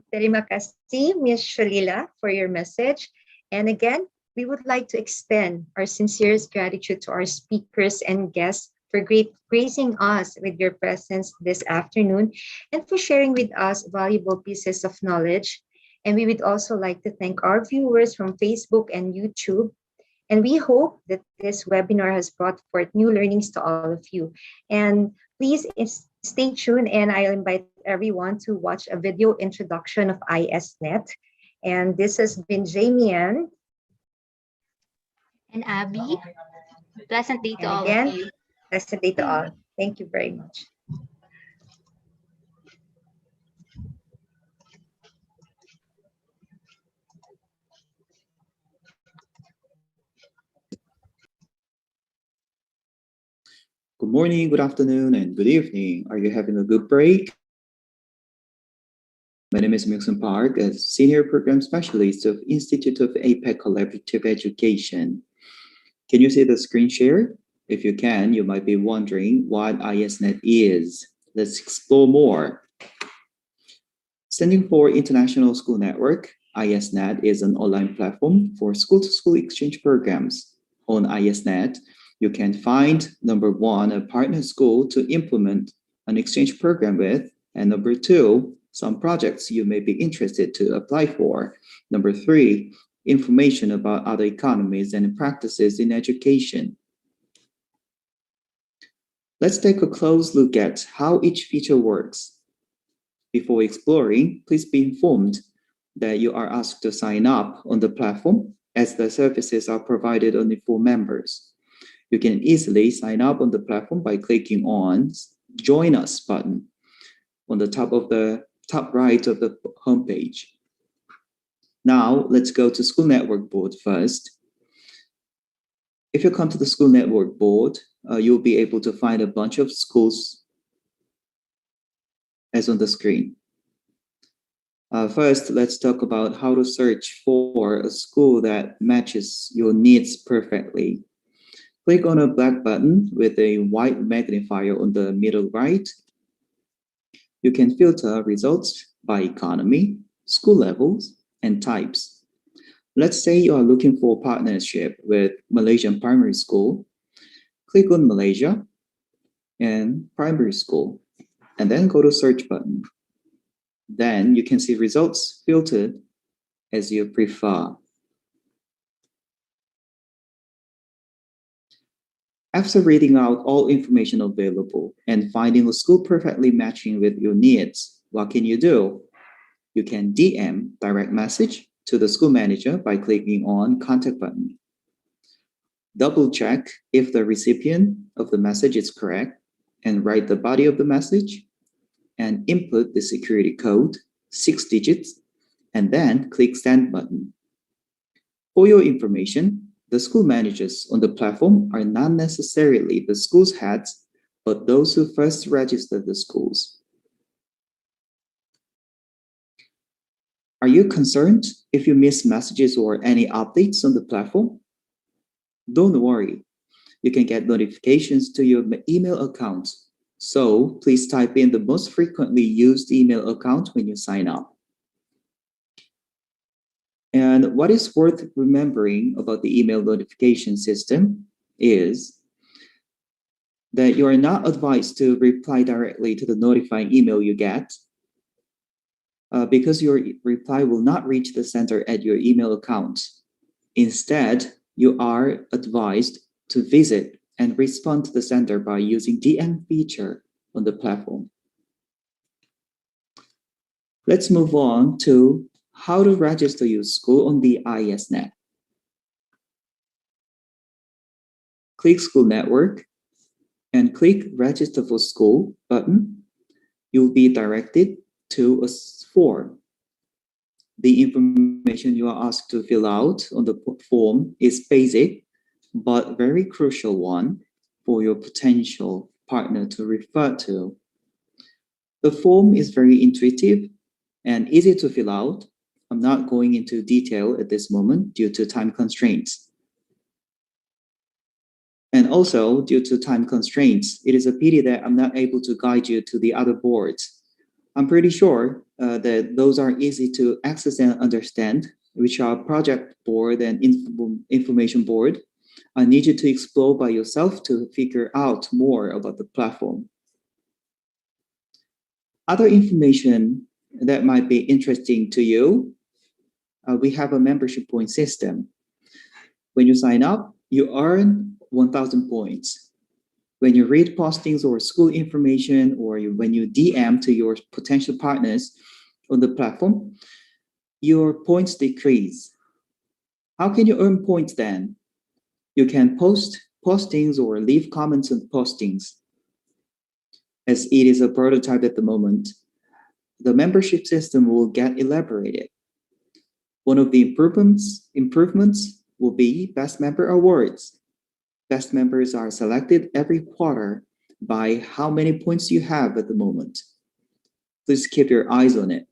Terima kasih, Ms. Shalila, for your message. And again, we would like to extend our sincerest gratitude to our speakers and guests for gracing us with your presence this afternoon and for sharing with us valuable pieces of knowledge. And we would also like to thank our viewers from Facebook and YouTube. And we hope that this webinar has brought forth new learnings to all of you. And please stay tuned, and I'll invite everyone to watch a video introduction of ISNet. And this has been Jamie Ann. And Abby. Pleasant day to And all again, of you. pleasant day to all. Thank you very much. Good morning, good afternoon, and good evening. Are you having a good break? My name is Myung-sun Park, a Senior Program Specialist of Institute of APEC Collaborative Education. Can you see the screen share? If you can, you might be wondering what ISNet is. Let's explore more. Standing for International School Network, ISNet is an online platform for school-to-school exchange programs. On ISNet, you can find, number one, a partner school to implement an exchange program with, and number two, some projects you may be interested to apply for. Number three, information about other economies and practices in education. Let's take a close look at how each feature works. Before exploring, please be informed that you are asked to sign up on the platform as the services are provided only for members. You can easily sign up on the platform by clicking on Join Us button on the top right of the homepage. Now, let's go to School Network Board first. If you come to the School Network Board, you'll be able to find a bunch of schools as on the screen. First, let's talk about how to search for a school that matches your needs perfectly. Click on a black button with a white magnifier on the middle right. You can filter results by economy, school levels, and types. Let's say you are looking for a partnership with Malaysian primary school. Click on Malaysia and primary school. and then go to search button. Then you can see results filtered as you prefer. After reading out all information available and finding a school perfectly matching with your needs, what can you do? You can DM, direct message, to the school manager by clicking on contact button. Double check if the recipient of the message is correct and write the body of the message and input the security code, 6 digits, and then click send button. For your information, the school managers on the platform are not necessarily the school's heads, but those who first registered the schools. Are you concerned if you miss messages or any updates on the platform? Don't worry, you can get notifications to your email account. So please type in the most frequently used email account when you sign up. And what is worth remembering about the email notification system is that you are not advised to reply directly to the notifying email you get because your reply will not reach the sender at your email account. Instead, you are advised to visit and respond to the sender by using DM feature on the platform. Let's move on to how to register your school on the ISNet. Click School Network and click Register for School button. You'll be directed to a form. The information you are asked to fill out on the form is basic, but very crucial one for your potential partner to refer to. The form is very intuitive and easy to fill out. I'm not going into detail at this moment due to time constraints. And also, due to time constraints, it is a pity that I'm not able to guide you to the other boards. I'm pretty sure that those are easy to access and understand, which are project board and information board. I need you to explore by yourself to figure out more about the platform. Other information that might be interesting to you, we have a membership point system. When you sign up, you earn 1,000 points. When you read postings or school information, or when you DM to your potential partners on the platform, your points decrease. How can you earn points then? You can post postings or leave comments on postings. As it is a prototype at the moment, the membership system will get elaborated. One of the improvements will be Best Member Awards. Best members are selected every quarter by how many points you have at the moment. Please keep your eyes on it.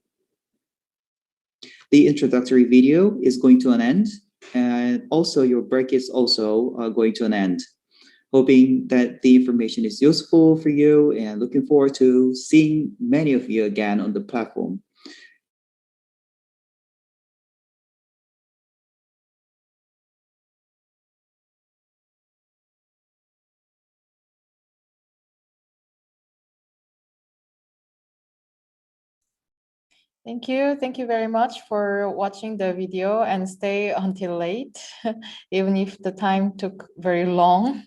The introductory video is going to an end, and also your break is also going to an end. Hoping that the information is useful for you and looking forward to seeing many of you again on the platform. Thank you. Thank you very much for watching the video and stay until late, even if the time took very long.